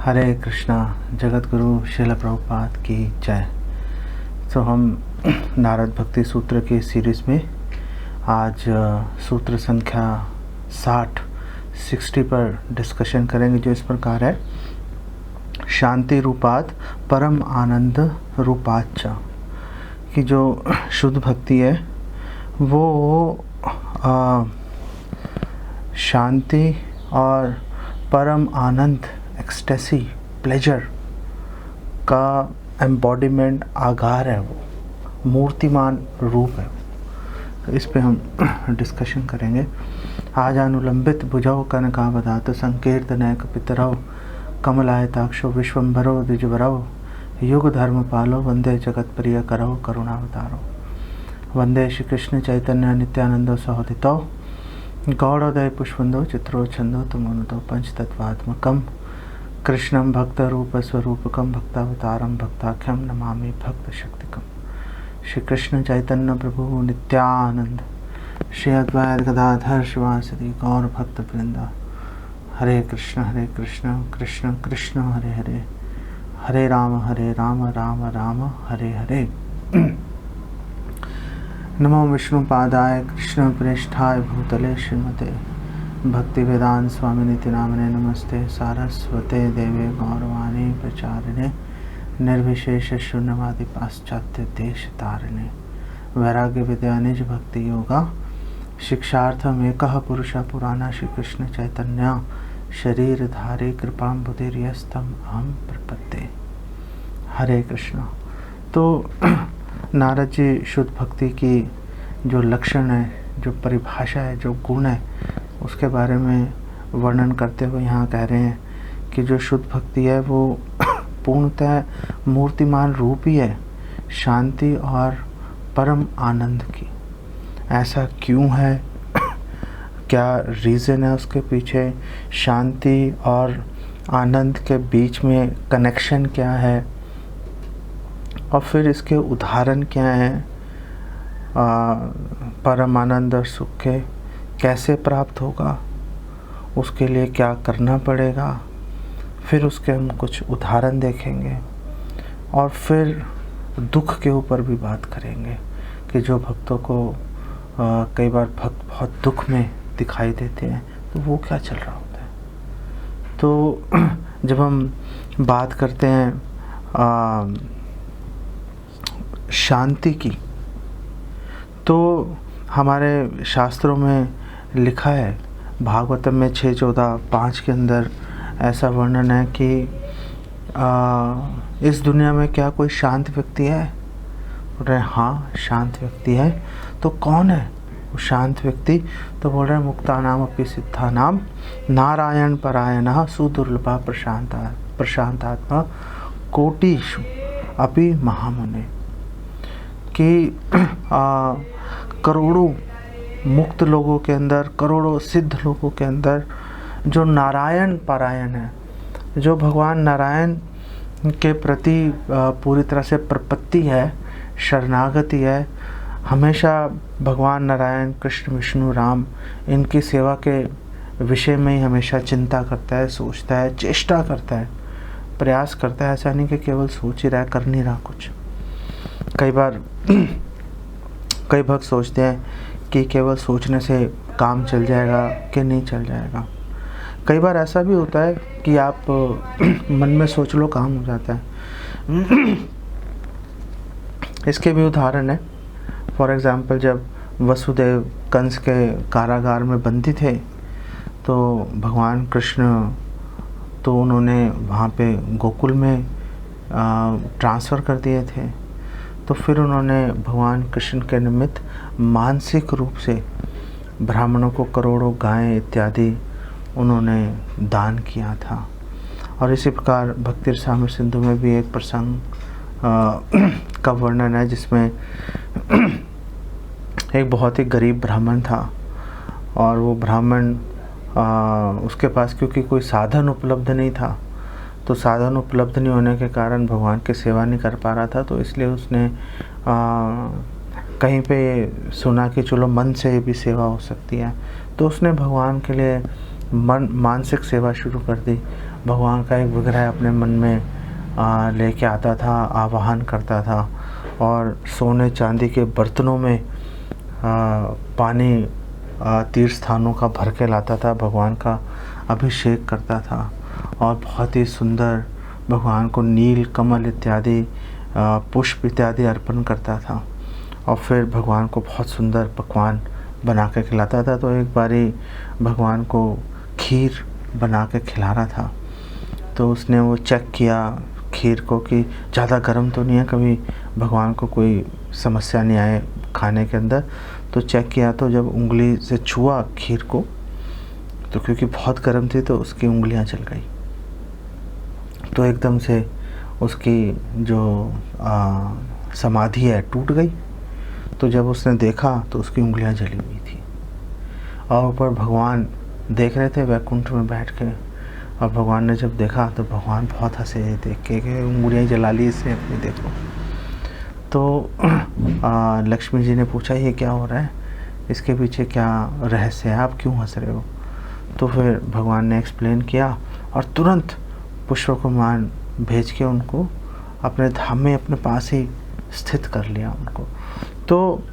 हरे कृष्णा। जगत गुरु श्रील प्रभुपाद की जय। तो हम नारद भक्ति सूत्र की सीरीज़ में आज सूत्र संख्या 60 पर डिस्कशन करेंगे, जो इस प्रकार है। शांति रूपात परम आनंद रूपाच, कि जो शुद्ध भक्ति है वो शांति और परम आनंद, एक्सटेसी, प्लेजर का एम्बॉडीमेंट, आगार है, वो मूर्तिमान रूप है। तो इस पे हम डिस्कशन करेंगे। आज अनुलंबित भुजौ कनकावदात संकीर्तनय कपितरौ कमलायताक्षो विश्वम्भरो द्विजवरौ युग धर्म पालो वंदे जगत प्रिय करौ करुणावतारो। वंदे श्री कृष्ण चैतन्य नित्यानंदो सहोदितो गौड़ोदय पुष्पंदो चित्रो छंदो तुमोनुदो पंचतत्वात्मकम कृष्णं भक्त रूप स्वरूपकम भक्तावतारम भक्ताख्यम नमामि भक्त शक्तिकम। श्री कृष्ण चैतन्य प्रभु नित्यानंद श्री अद्वैत गदाधर शिवासदि गौर भक्त वृंदा। हरे कृष्ण कृष्ण कृष्ण हरे हरे, हरे राम राम राम हरे हरे। नमो विष्णुपादाय कृष्ण प्रेष्ठाय भूतले श्रीमते भक्ति वेदांत स्वामिनिति नामने नमस्ते सारस्वते देवे गौरवाणी प्रचारिणे निर्विशेष शून्यवादी पाश्चात्य देश तारिणे वैराग्य विद्या निज भक्ति योगा शिक्षार्थम एकः पुरुष पुराना श्री कृष्ण चैतन्य शरीर धारे कृपां बुधिर्यस्तम अहम प्रपत्ते। हरे कृष्ण। तो नारद जी शुद्ध भक्ति की जो लक्षण है, जो परिभाषा है, जो गुण है, उसके बारे में वर्णन करते हुए यहाँ कह रहे हैं कि जो शुद्ध भक्ति है वो पूर्णतः मूर्तिमान रूप ही है, शांति और परम आनंद की। ऐसा क्यों है, क्या रीज़न है उसके पीछे, शांति और आनंद के बीच में कनेक्शन क्या है, और फिर इसके उदाहरण क्या हैं, परम आनंद और सुख के कैसे प्राप्त होगा, उसके लिए क्या करना पड़ेगा, फिर उसके हम कुछ उदाहरण देखेंगे, और फिर दुख के ऊपर भी बात करेंगे कि जो भक्तों को कई बार भक्त बहुत दुख में दिखाई देते हैं, तो वो क्या चल रहा होता है। तो जब हम बात करते हैं शांति की, तो हमारे शास्त्रों में लिखा है, भागवतम में 6.14.5 के अंदर ऐसा वर्णन है कि इस दुनिया में क्या कोई शांत व्यक्ति है। बोल रहे हाँ, शांत व्यक्ति है। तो कौन है वो शांत व्यक्ति? तो बोल रहे मुक्ता नाम अपि सिद्धा नाम नारायण परायण सुदुर्लभा प्रशांतात्मा कोटिषु अपि महामुने। कि करोड़ों मुक्त लोगों के अंदर, करोड़ों सिद्ध लोगों के अंदर जो नारायण परायण है, जो भगवान नारायण के प्रति पूरी तरह से प्रपत्ति है, शरणागति है, हमेशा भगवान नारायण, कृष्ण, विष्णु, राम, इनकी सेवा के विषय में ही हमेशा चिंता करता है, सोचता है, चेष्टा करता है, प्रयास करता है। ऐसा नहीं कि केवल सोच ही रहा है, कर नहीं रहा कुछ। कई बार कई भक्त सोचते हैं कि केवल सोचने से काम चल जाएगा कि नहीं चल जाएगा। कई बार ऐसा भी होता है कि आप मन में सोच लो, काम हो जाता है। इसके भी उदाहरण है। फॉर एग्ज़ाम्पल, जब वसुदेव कंस के कारागार में बंदी थे, तो भगवान कृष्ण तो उन्होंने वहाँ पे गोकुल में ट्रांसफ़र कर दिए थे। तो फिर उन्होंने भगवान कृष्ण के निमित्त मानसिक रूप से ब्राह्मणों को करोड़ों गायें इत्यादि उन्होंने दान किया था। और इसी प्रकार भक्ति रसामृत सिंधु में भी एक प्रसंग का वर्णन है, जिसमें एक बहुत ही गरीब ब्राह्मण था, और वो ब्राह्मण उसके पास क्योंकि कोई साधन उपलब्ध नहीं था, तो साधन उपलब्ध नहीं होने के कारण भगवान की सेवा नहीं कर पा रहा था। तो इसलिए उसने कहीं पे सुना कि चलो मन से भी सेवा हो सकती है, तो उसने भगवान के लिए मानसिक सेवा शुरू कर दी। भगवान का एक विग्रह अपने मन में लेके आता था, आवाहन करता था और सोने चांदी के बर्तनों में पानी तीर्थ स्थानों का भर के लाता था, भगवान का अभिषेक करता था और बहुत ही सुंदर भगवान को नील कमल इत्यादि पुष्प इत्यादि अर्पण करता था और फिर भगवान को बहुत सुंदर पकवान बना के खिलाता था। तो एक बारी भगवान को खीर बना के खिला रहा था, तो उसने वो चेक किया खीर को कि ज़्यादा गर्म तो नहीं है, कभी भगवान को कोई समस्या नहीं आए खाने के अंदर। तो चेक किया तो जब उंगली से छुआ खीर को तो क्योंकि बहुत गर्म थी तो उसकी उंगलियां जल गई, तो एकदम से उसकी जो समाधि है टूट गई। तो जब उसने देखा तो उसकी उंगलियां जली हुई थी और ऊपर भगवान देख रहे थे वैकुंठ में बैठ के, और भगवान ने जब देखा तो भगवान बहुत हंसे देख के कि उंगलियां जला ली इसने अपनी, देखो। तो लक्ष्मी जी ने पूछा ये क्या हो रहा है, इसके पीछे क्या रहस्य है, आप क्यों हंस रहे हो? तो फिर भगवान ने एक्सप्लेन किया और तुरंत पुष्प कुमार भेज के उनको अपने धाम में अपने पास ही स्थित कर लिया उनको। तो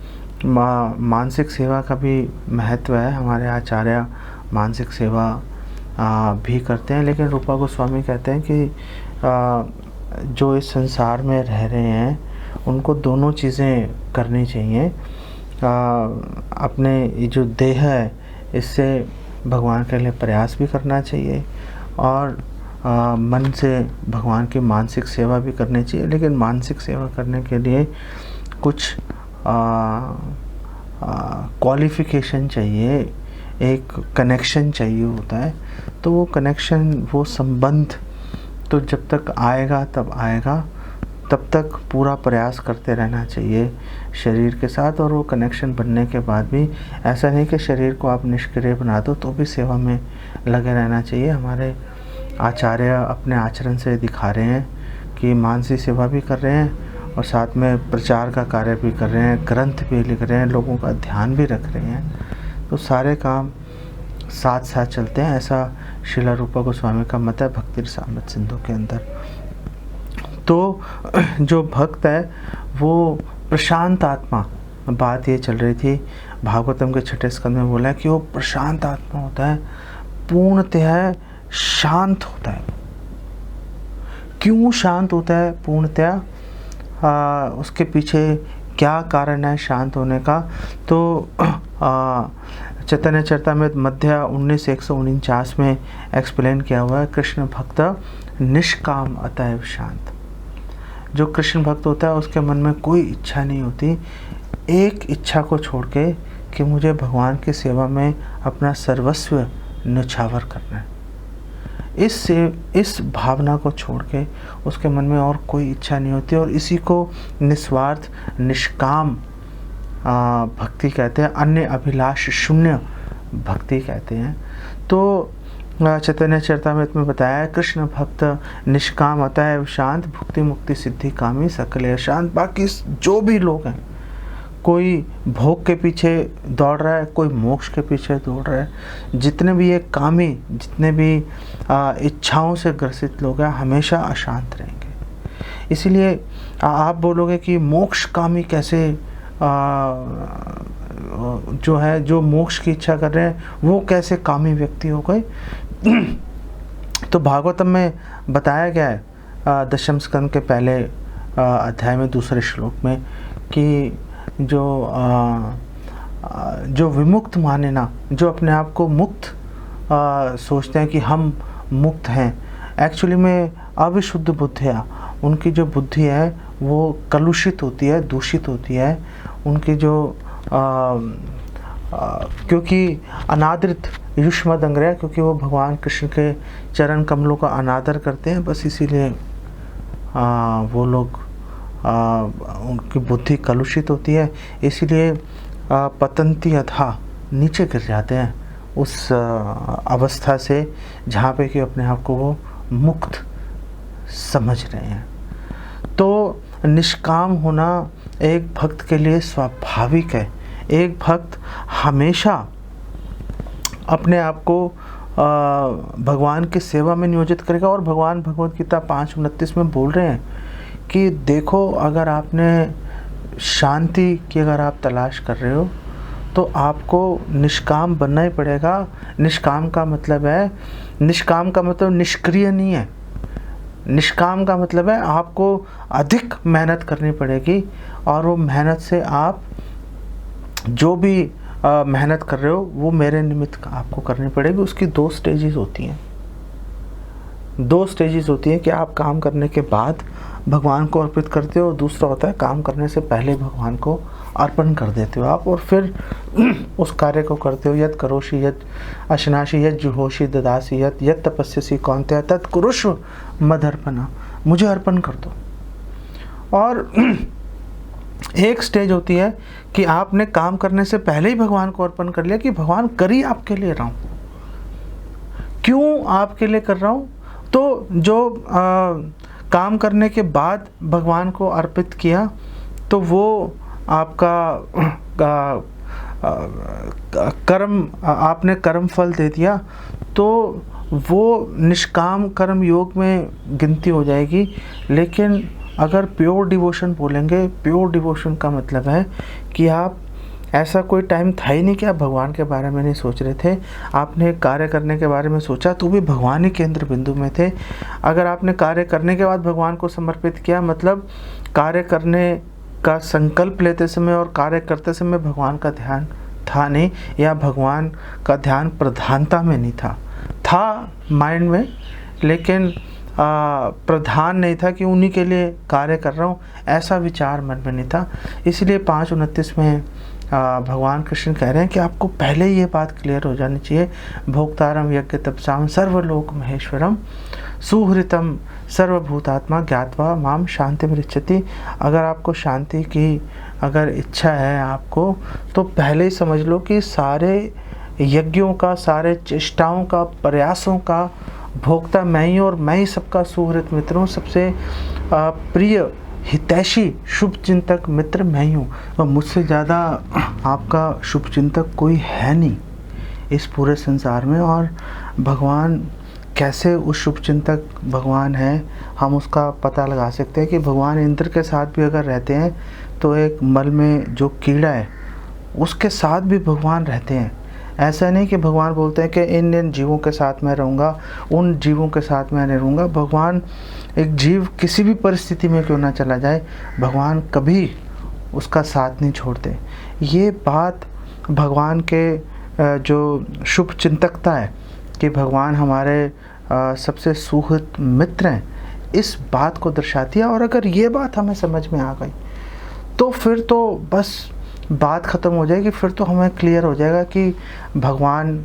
मानसिक सेवा का भी महत्व है। हमारे आचार्य मानसिक सेवा भी करते हैं, लेकिन रूपा गोस्वामी कहते हैं कि जो इस संसार में रह रहे हैं उनको दोनों चीज़ें करनी चाहिए। अपने ये जो देह है इससे भगवान के लिए प्रयास भी करना चाहिए और मन से भगवान की मानसिक सेवा भी करनी चाहिए। लेकिन मानसिक सेवा करने के लिए कुछ क्वालिफ़िकेशन चाहिए, एक कनेक्शन चाहिए होता है। तो वो कनेक्शन, वो संबंध तो जब तक आएगा तब आएगा, तब तक पूरा प्रयास करते रहना चाहिए शरीर के साथ। और वो कनेक्शन बनने के बाद भी ऐसा नहीं कि शरीर को आप निष्क्रिय बना दो, तो भी सेवा में लगे रहना चाहिए। हमारे आचार्य अपने आचरण से दिखा रहे हैं कि मानसिक सेवा भी कर रहे हैं और साथ में प्रचार का कार्य भी कर रहे हैं, ग्रंथ भी लिख रहे हैं, लोगों का ध्यान भी रख रहे हैं। तो सारे काम साथ साथ चलते हैं, ऐसा श्रील रूपा गोस्वामी का मत है भक्ति रसामृत सिंधु के अंदर। तो जो भक्त है वो प्रशांत आत्मा, बात ये चल रही थी भागवतम के 6 स्कंद में बोला है कि वो प्रशांत आत्मा होता है, पूर्णतः शांत होता है। क्यों शांत होता है पूर्णतः, उसके पीछे क्या कारण है शांत होने का? तो चैतन्य चरितामृत मध्य 19:149 में एक्सप्लेन किया हुआ है, कृष्ण भक्त निष्काम अतएव शांत। जो कृष्ण भक्त होता है उसके मन में कोई इच्छा नहीं होती, एक इच्छा को छोड़ के कि मुझे भगवान की सेवा में अपना सर्वस्व न्यौछावर करना है। इस भावना को छोड़ के उसके मन में और कोई इच्छा नहीं होती, और इसी को निस्वार्थ निष्काम भक्ति कहते हैं, अन्य अभिलाष शून्य भक्ति कहते हैं। तो चैतन्य चरितामृत में बताया है, कृष्ण भक्त निष्काम अतएव शांत, भुक्ति मुक्ति सिद्धि कामी सकल शांत। बाकी जो भी लोग हैं, कोई भोग के पीछे दौड़ रहा है, कोई मोक्ष के पीछे दौड़ रहा है, जितने भी ये कामी, जितने भी इच्छाओं से ग्रसित लोग हैं, हमेशा अशांत रहेंगे। इसीलिए आप बोलोगे कि मोक्ष कामी कैसे, जो है जो मोक्ष की इच्छा कर रहे हैं वो कैसे कामी व्यक्ति हो गए? तो भागवतम में बताया गया है 10वें स्कंद के पहले अध्याय में 2 श्लोक में कि जो विमुक्त माने ना, जो अपने आप को मुक्त सोचते हैं कि हम मुक्त हैं, एक्चुअली में अविशुद्ध बुद्धियाँ, उनकी जो बुद्धि है वो कलुषित होती है, दूषित होती है। उनकी जो क्योंकि अनादृत युष्मद अंग्रह, क्योंकि वो भगवान कृष्ण के चरण कमलों का अनादर करते हैं, बस इसीलिए वो लोग उनकी बुद्धि कलुषित होती है, इसीलिए पतंती अथा नीचे गिर जाते हैं उस अवस्था से जहाँ पे कि अपने आप को वो मुक्त समझ रहे हैं। तो निष्काम होना एक भक्त के लिए स्वाभाविक है। एक भक्त हमेशा अपने आप को भगवान की सेवा में नियोजित करेगा। और भगवान भगवद गीता 5:29 में बोल रहे हैं कि देखो, अगर आपने शांति की अगर आप तलाश कर रहे हो तो आपको निष्काम बनना ही पड़ेगा। निष्काम का मतलब है, निष्काम का मतलब निष्क्रिय नहीं है। निष्काम का मतलब है आपको अधिक मेहनत करनी पड़ेगी, और वो मेहनत से आप जो भी मेहनत कर रहे हो वो मेरे निमित्त आपको करनी पड़ेगी। उसकी 2 स्टेजेस होती हैं। 2 स्टेजेस होती हैं कि आप काम करने के बाद भगवान को अर्पित करते हो, और दूसरा होता है काम करने से पहले भगवान को अर्पण कर देते हो आप, और फिर उस कार्य को करते हो। यत् करोषि यत् अशनाशी यत् जुहोषि ददासी यत् तपस्यसि कौन्तेय तत् कुरुष्व मदर्पणा, मुझे अर्पण कर दो। और एक स्टेज होती है कि आपने काम करने से पहले ही भगवान को अर्पण कर लिया कि भगवान कर ही आपके लिए रहा हूँ। क्यों आपके लिए कर रहा हूँ? तो जो काम करने के बाद भगवान को अर्पित किया तो वो आपका कर्म, आपने कर्म फल दे दिया, तो वो निष्काम कर्म योग में गिनती हो जाएगी। लेकिन अगर प्योर डिवोशन बोलेंगे, प्योर डिवोशन का मतलब है कि आप, ऐसा कोई टाइम था ही नहीं कि आप भगवान के बारे में नहीं सोच रहे थे। आपने कार्य करने के बारे में सोचा तो भी भगवान ही केंद्र बिंदु में थे। अगर आपने कार्य करने के बाद भगवान को समर्पित किया, मतलब कार्य करने का संकल्प लेते समय और कार्य करते समय भगवान का ध्यान था नहीं, या भगवान का ध्यान प्रधानता में नहीं था माइंड में, लेकिन प्रधान नहीं था कि उन्हीं के लिए कार्य कर रहा हूँ, ऐसा विचार मन में नहीं था। इसलिए 5:29 में भगवान कृष्ण कह रहे हैं कि आपको पहले ही ये बात क्लियर हो जानी चाहिए। भोक्तारम यज्ञ तपसाम सर्वलोक महेश्वरम सुहृतम सर्वभूतात्मा ज्ञात्वा माम शांति मृच्छति। अगर आपको शांति की अगर इच्छा है आपको, तो पहले ही समझ लो कि सारे यज्ञों का, सारे चेष्टाओं का, प्रयासों का भोक्ता मैं ही, और मैं ही सबका सुहृत मित्र हूँ। सबसे प्रिय हितैषी शुभ चिंतक मित्र मैं ही हूँ। और मुझसे ज़्यादा आपका शुभ चिंतक कोई है नहीं इस पूरे संसार में। और भगवान कैसे उस शुभ चिंतक भगवान है, हम उसका पता लगा सकते हैं कि भगवान इंद्र के साथ भी अगर रहते हैं तो एक मल में जो कीड़ा है उसके साथ भी भगवान रहते हैं। ऐसा नहीं कि भगवान बोलते हैं कि इन जीवों के साथ मैं रहूँगा, उन जीवों के साथ मैं नहीं रहूँगा। भगवान, एक जीव किसी भी परिस्थिति में क्यों ना चला जाए, भगवान कभी उसका साथ नहीं छोड़ते। ये बात भगवान के जो शुभ चिंतकता है कि भगवान हमारे सबसे सुहृद मित्र हैं, इस बात को दर्शाती है। और अगर ये बात हमें समझ में आ गई तो फिर तो बस बात ख़त्म हो जाएगी। फिर तो हमें क्लियर हो जाएगा कि भगवान,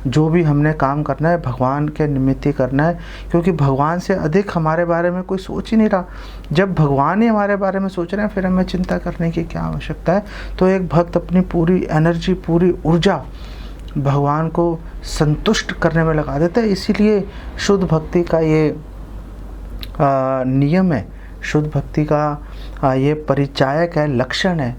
जो भी हमने काम करना है भगवान के निमित्त ही करना है, क्योंकि भगवान से अधिक हमारे बारे में कोई सोच ही नहीं रहा। जब भगवान ही हमारे बारे में सोच रहे हैं फिर हमें चिंता करने की क्या आवश्यकता है। तो एक भक्त अपनी पूरी एनर्जी, पूरी ऊर्जा भगवान को संतुष्ट करने में लगा देता है। इसीलिए शुद्ध भक्ति का ये नियम है, शुद्ध भक्ति का ये परिचायक है, लक्षण है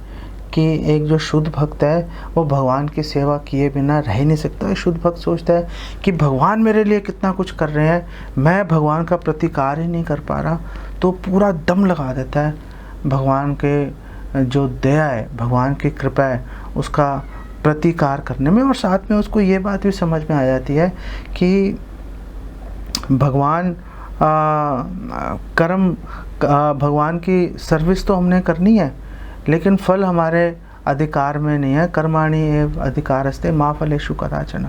कि एक जो शुद्ध भक्त है वो भगवान की सेवा किए बिना रह ही नहीं सकता। शुद्ध भक्त सोचता है कि भगवान मेरे लिए कितना कुछ कर रहे हैं, मैं भगवान का प्रतिकार ही नहीं कर पा रहा, तो पूरा दम लगा देता है भगवान के जो दया है, भगवान की कृपा है, उसका प्रतिकार करने में। और साथ में उसको ये बात भी समझ में आ जाती है कि भगवान भगवान की सर्विस तो हमने करनी है, लेकिन फल हमारे अधिकार में नहीं है। कर्माणि एव अधिकारस्ते मा फलेषु कदाचन।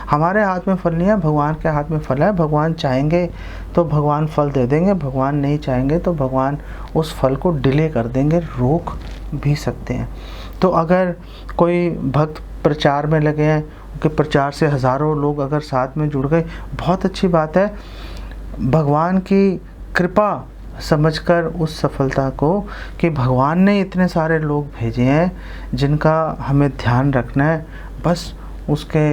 हमारे हाथ में फल नहीं है, भगवान के हाथ में फल है। भगवान चाहेंगे तो भगवान फल दे देंगे, भगवान नहीं चाहेंगे तो भगवान उस फल को डिले कर देंगे, रोक भी सकते हैं। तो अगर कोई भक्त प्रचार में लगे हैं, उनके प्रचार से हज़ारों लोग अगर साथ में जुड़ गए, बहुत अच्छी बात है। भगवान की कृपा समझकर उस सफलता को कि भगवान ने इतने सारे लोग भेजे हैं जिनका हमें ध्यान रखना है, बस उसके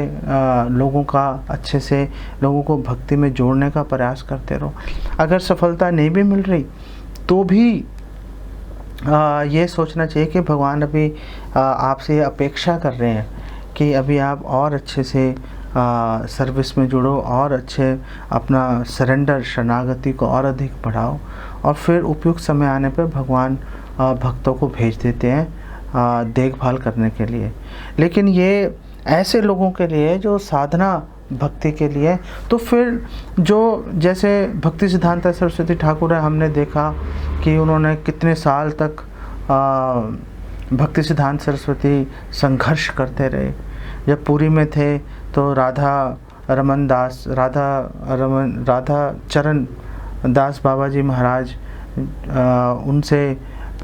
लोगों का अच्छे से लोगों को भक्ति में जोड़ने का प्रयास करते रहो। अगर सफलता नहीं भी मिल रही तो भी ये सोचना चाहिए कि भगवान अभी आपसे अपेक्षा कर रहे हैं कि अभी आप और अच्छे से सर्विस में जुड़ो और अच्छे अपना सरेंडर शरणागति को और अधिक बढ़ाओ, और फिर उपयुक्त समय आने पर भगवान भक्तों को भेज देते हैं देखभाल करने के लिए। लेकिन ये ऐसे लोगों के लिए जो साधना भक्ति के लिए, तो फिर जो जैसे भक्ति सिद्धांत सरस्वती ठाकुर है, हमने देखा कि उन्होंने कितने साल तक भक्ति सिद्धांत सरस्वती संघर्ष करते रहे। जब पुरी में थे तो राधा चरण दास बाबा जी महाराज उनसे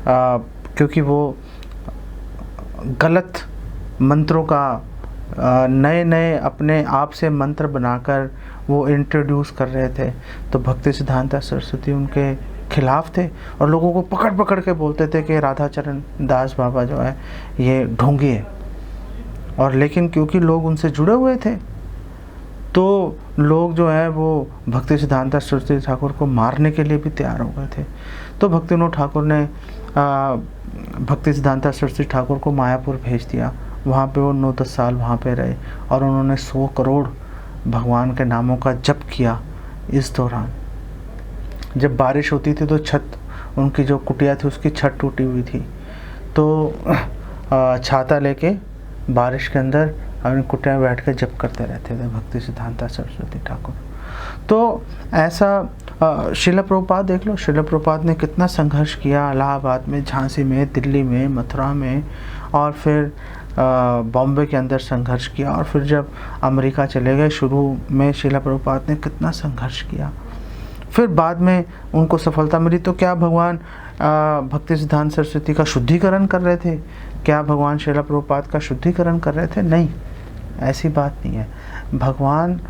क्योंकि वो गलत मंत्रों का नए नए अपने आप से मंत्र बनाकर वो इंट्रोड्यूस कर रहे थे, तो भक्ति सिद्धांत सरस्वती उनके खिलाफ थे और लोगों को पकड़ पकड़ के बोलते थे कि राधा चरण दास बाबा जो है ये ढोंगी है। और लेकिन क्योंकि लोग उनसे जुड़े हुए थे तो लोग जो है वो भक्ति सिद्धांत सरस्वती ठाकुर को मारने के लिए भी तैयार हो गए थे। तो भक्ति विनोद ठाकुर ने भक्ति सिद्धांत सरस्वती ठाकुर को मायापुर भेज दिया। वहाँ पे वो 9-10 साल वहाँ पे रहे और उन्होंने 100 करोड़ भगवान के नामों का जप किया। इस दौरान जब बारिश होती थी तो छत, उनकी जो कुटिया थी उसकी छत टूटी हुई थी, तो छाता लेके बारिश के अंदर अपनी कुटिया में बैठ कर जप करते रहते थे भक्ति सिद्धांत सरस्वती ठाकुर। तो ऐसा शिला प्रभुपाद देख लो, शिला प्रभुपाद ने कितना संघर्ष किया इलाहाबाद में, झांसी में, दिल्ली में, मथुरा में, और फिर बॉम्बे के अंदर संघर्ष किया, और फिर जब अमेरिका चले गए शुरू में शिला प्रभुपाद ने कितना संघर्ष किया। फिर बाद में उनको सफलता मिली। तो क्या भगवान भक्ति सिद्धांत सरस्वती का शुद्धिकरण कर रहे थे? क्या भगवान शिला प्रभुपाद का शुद्धिकरण कर रहे थे? नहीं, ऐसी बात नहीं है। भगवान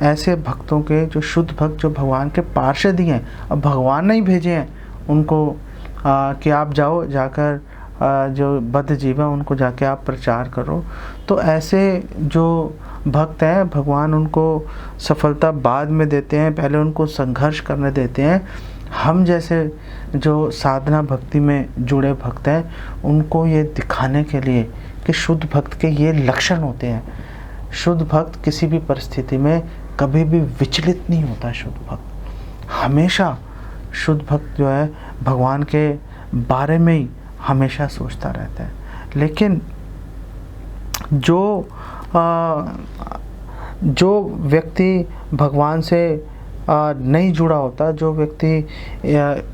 ऐसे भक्तों के जो शुद्ध भक्त, जो भगवान के पार्षद ही हैं, अब भगवान नहीं भेजे हैं उनको कि आप जाओ जाकर जो बद्ध जीव है उनको जाके आप प्रचार करो। तो ऐसे जो भक्त हैं भगवान उनको सफलता बाद में देते हैं, पहले उनको संघर्ष करने देते हैं। हम जैसे जो साधना भक्ति में जुड़े भक्त हैं उनको ये दिखाने के लिए कि शुद्ध भक्त के ये लक्षण होते हैं। शुद्ध भक्त किसी भी परिस्थिति में कभी भी विचलित नहीं होता। शुद्ध भक्त हमेशा, शुद्ध भक्त जो है भगवान के बारे में ही हमेशा सोचता रहता है। लेकिन जो व्यक्ति भगवान से नहीं जुड़ा होता, जो व्यक्ति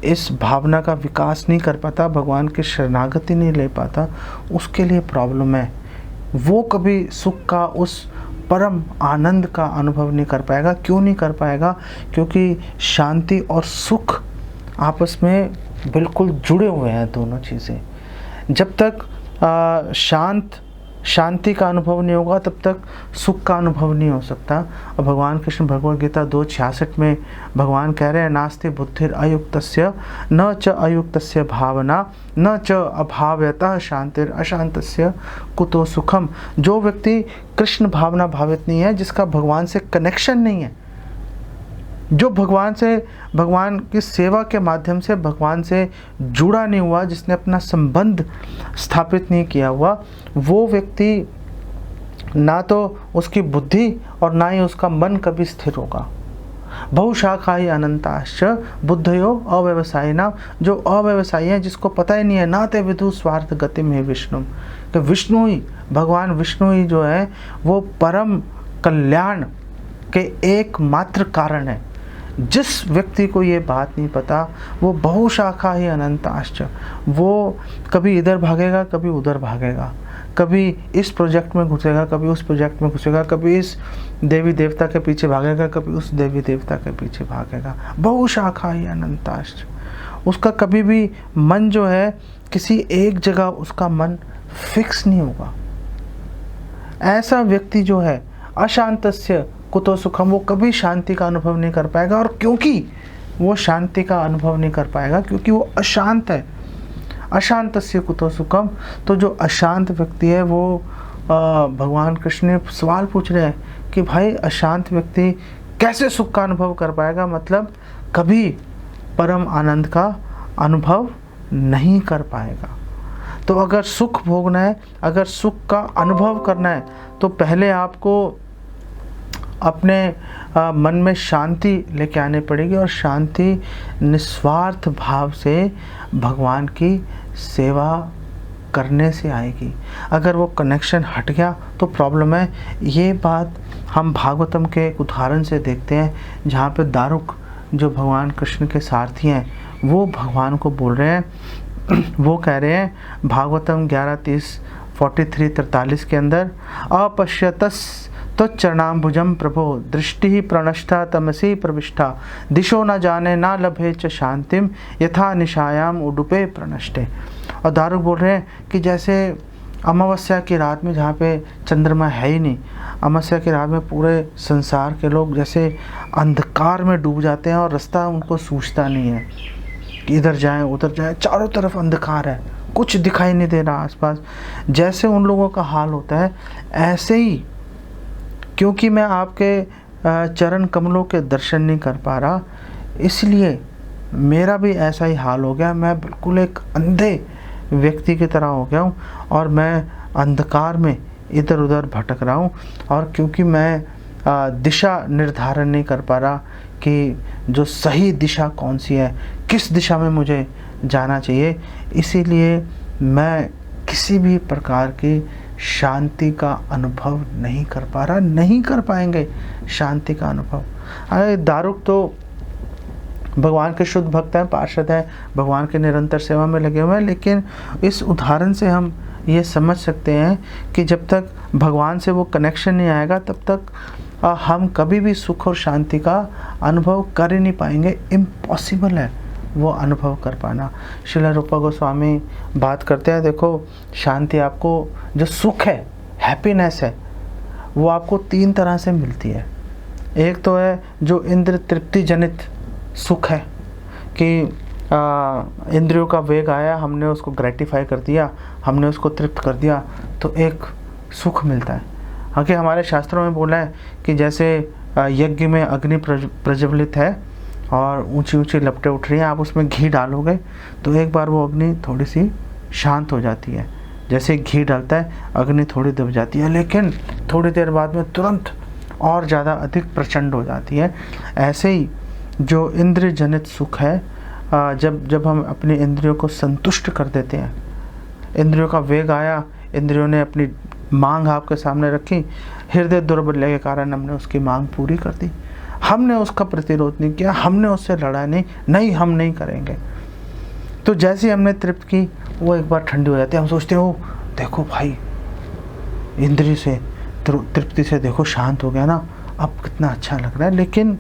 इस भावना का विकास नहीं कर पाता, भगवान की शरणागति नहीं ले पाता, उसके लिए प्रॉब्लम है। वो कभी सुख का, उस परम आनंद का अनुभव नहीं कर पाएगा। क्यों नहीं कर पाएगा? क्योंकि शांति और सुख आपस में बिल्कुल जुड़े हुए हैं दोनों चीज़ें। जब तक शांति का अनुभव नहीं होगा तब तक सुख का अनुभव नहीं हो सकता। और भगवान कृष्ण भगवद गीता 2:66 में भगवान कह रहे हैं, नास्ति बुद्धिर अयुक्तस्य न च अयुक्तस्य भावना न च अभाव्यतः शांतिर अशांतस्य कुतो सुखम। जो व्यक्ति कृष्ण भावना भावित नहीं है, जिसका भगवान से कनेक्शन नहीं है, जो भगवान की सेवा के माध्यम से भगवान से जुड़ा नहीं हुआ, जिसने अपना संबंध स्थापित नहीं किया हुआ, वो व्यक्ति ना तो उसकी बुद्धि और ना ही उसका मन कभी स्थिर होगा। बहुशाखाई अनंताश्च बुद्धयो अव्यवसायिनाम। जो अव्यवसायी हैं, जिसको पता ही नहीं है, ना ते विदु स्वार्थ गति में विष्णु, कि विष्णु ही, भगवान विष्णु ही जो है वो परम कल्याण के एकमात्र कारण है। जिस व्यक्ति को ये बात नहीं पता, वो बहुशाखा ही अनंताश्च, वो कभी इधर भागेगा, कभी उधर भागेगा, कभी इस प्रोजेक्ट में घुसेगा, कभी उस प्रोजेक्ट में घुसेगा, कभी इस देवी देवता के पीछे भागेगा, कभी उस देवी देवता के पीछे भागेगा। बहुशाखा ही अनंताश्च। उसका कभी भी मन जो है किसी एक जगह, उसका मन फिक्स नहीं होगा। ऐसा व्यक्ति जो है अशांतस्य कुतो सुखम, वो कभी शांति का अनुभव नहीं कर पाएगा। और क्योंकि वो शांति का अनुभव नहीं कर पाएगा, क्योंकि वो अशांत है। अशांतस्य कुतो सुखम। तो जो अशांत व्यक्ति है वो भगवान कृष्ण ने सवाल पूछ रहे हैं कि भाई अशांत व्यक्ति कैसे सुख का अनुभव कर पाएगा? मतलब कभी परम आनंद का अनुभव नहीं कर पाएगा। तो अगर सुख भोगना है, अगर सुख का अनुभव करना है, तो पहले आपको अपने मन में शांति लेके आनी पड़ेगी, और शांति निस्वार्थ भाव से भगवान की सेवा करने से आएगी। अगर वो कनेक्शन हट गया तो प्रॉब्लम है। ये बात हम भागवतम के एक उदाहरण से देखते हैं, जहाँ पे दारुक जो भगवान कृष्ण के सारथी हैं, वो भगवान को बोल रहे हैं, वो कह रहे हैं भागवतम 11:30-43-43 के अंदर, अपश्यतस तच्चरणाम्बुजं प्रभो दृष्टि प्रणष्टा तमसी प्रविष्टा दिशो न जाने न लभे च शांतिम यथा निशायाम उडुपे प्रणष्टे। और दारुक बोल रहे हैं कि जैसे अमावस्या की रात में जहाँ पे चंद्रमा है ही नहीं, अमावस्या की रात में पूरे संसार के लोग जैसे अंधकार में डूब जाते हैं और रास्ता उनको सूझता नहीं है कि इधर जाएं उधर जाएं, चारों तरफ अंधकार है, कुछ दिखाई नहीं दे रहा आसपास। जैसे उन लोगों का हाल होता है, ऐसे ही क्योंकि मैं आपके चरण कमलों के दर्शन नहीं कर पा रहा, इसलिए मेरा भी ऐसा ही हाल हो गया। मैं बिल्कुल एक अंधे व्यक्ति की तरह हो गया हूँ और मैं अंधकार में इधर उधर भटक रहा हूँ। और क्योंकि मैं दिशा निर्धारण नहीं कर पा रहा कि जो सही दिशा कौन सी है, किस दिशा में मुझे जाना चाहिए, इसीलिए मैं किसी भी प्रकार की शांति का अनुभव नहीं कर पा रहा, नहीं कर पाएंगे शांति का अनुभव। अरे दारुक तो भगवान के शुद्ध भक्त हैं, पार्षद हैं, भगवान के निरंतर सेवा में लगे हुए हैं, लेकिन इस उदाहरण से हम ये समझ सकते हैं कि जब तक भगवान से वो कनेक्शन नहीं आएगा तब तक हम कभी भी सुख और शांति का अनुभव कर ही नहीं पाएंगे। इम्पॉसिबल है वो अनुभव कर पाना। श्रील रूपा गोस्वामी बात करते हैं, देखो शांति आपको, जो सुख है, हैप्पीनेस है, वो आपको 3 तरह से मिलती है। एक तो है जो इंद्र तृप्ति जनित सुख है कि इंद्रियों का वेग आया, हमने उसको ग्रेटिफाई कर दिया, हमने उसको तृप्त कर दिया, तो एक सुख मिलता है। आगे हमारे शास्त्रों में बोला है कि जैसे यज्ञ में अग्नि प्रज्वलित है और ऊंची ऊंची लपटें उठ रही हैं, आप उसमें घी डालोगे तो एक बार वो अग्नि थोड़ी सी शांत हो जाती है। जैसे घी डालता है अग्नि थोड़ी दब जाती है, लेकिन थोड़ी देर बाद में तुरंत और ज़्यादा अधिक प्रचंड हो जाती है। ऐसे ही जो इंद्रिय जनित सुख है, जब हम अपनी इंद्रियों को संतुष्ट कर देते हैं, इंद्रियों का वेग आया, इंद्रियों ने अपनी मांग आपके सामने रखी, हृदय दुर्बल्य के कारण हमने उसकी मांग पूरी कर दी, हमने उसका प्रतिरोध नहीं किया, हमने उससे लड़ा नहीं, हम नहीं करेंगे। तो जैसे हमने तृप्त की, वो एक बार ठंडी हो जाती है। हम सोचते हो देखो भाई, इंद्रिय से तृप्ति से देखो शांत हो गया ना, अब कितना अच्छा लग रहा है। लेकिन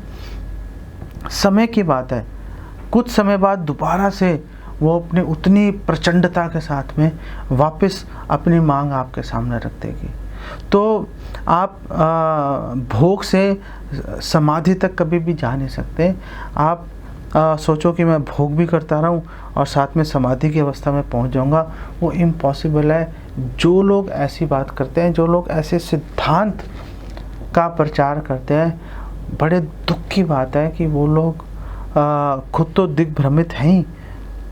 समय की बात है, कुछ समय बाद दोबारा से वो अपनी उतनी प्रचंडता के साथ में वापस अपनी मांग आपके सामने रख देगी। तो आप भोग से समाधि तक कभी भी जा नहीं सकते। आप सोचो कि मैं भोग भी करता रहूं और साथ में समाधि की अवस्था में पहुंच जाऊंगा, वो इम्पॉसिबल है। जो लोग ऐसी बात करते हैं, जो लोग ऐसे सिद्धांत का प्रचार करते हैं, बड़े दुख की बात है कि वो लोग खुद तो दिग्भ्रमित हैं ही,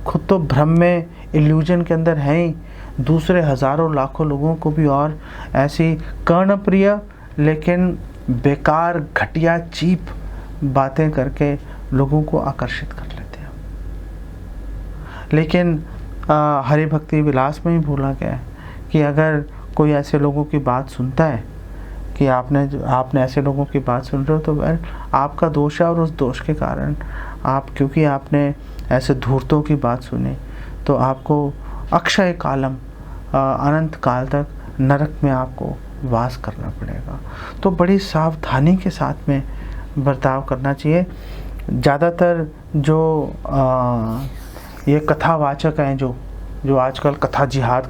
खुद तो भ्रम में, इल्यूजन के अंदर हैं ही, दूसरे हज़ारों लाखों लोगों को भी और ऐसी कर्णप्रिय लेकिन बेकार, घटिया, चीप बातें करके लोगों को आकर्षित कर लेते हैं। लेकिन हरि भक्ति विलास में ही बोला गया है कि अगर कोई ऐसे लोगों की बात सुनता है कि आपने ऐसे लोगों की बात सुन रहे हो, तो आपका दोष है, और उस दोष के कारण क्योंकि आपने ऐसे धूर्तों की बात सुनी, तो आपको अक्षय कालम, अनंत काल तक नरक में आपको वास करना पड़ेगा। तो बड़ी सावधानी के साथ में बर्ताव करना चाहिए। ज़्यादातर जो ये कथावाचक हैं, जो आजकल कथा जिहाद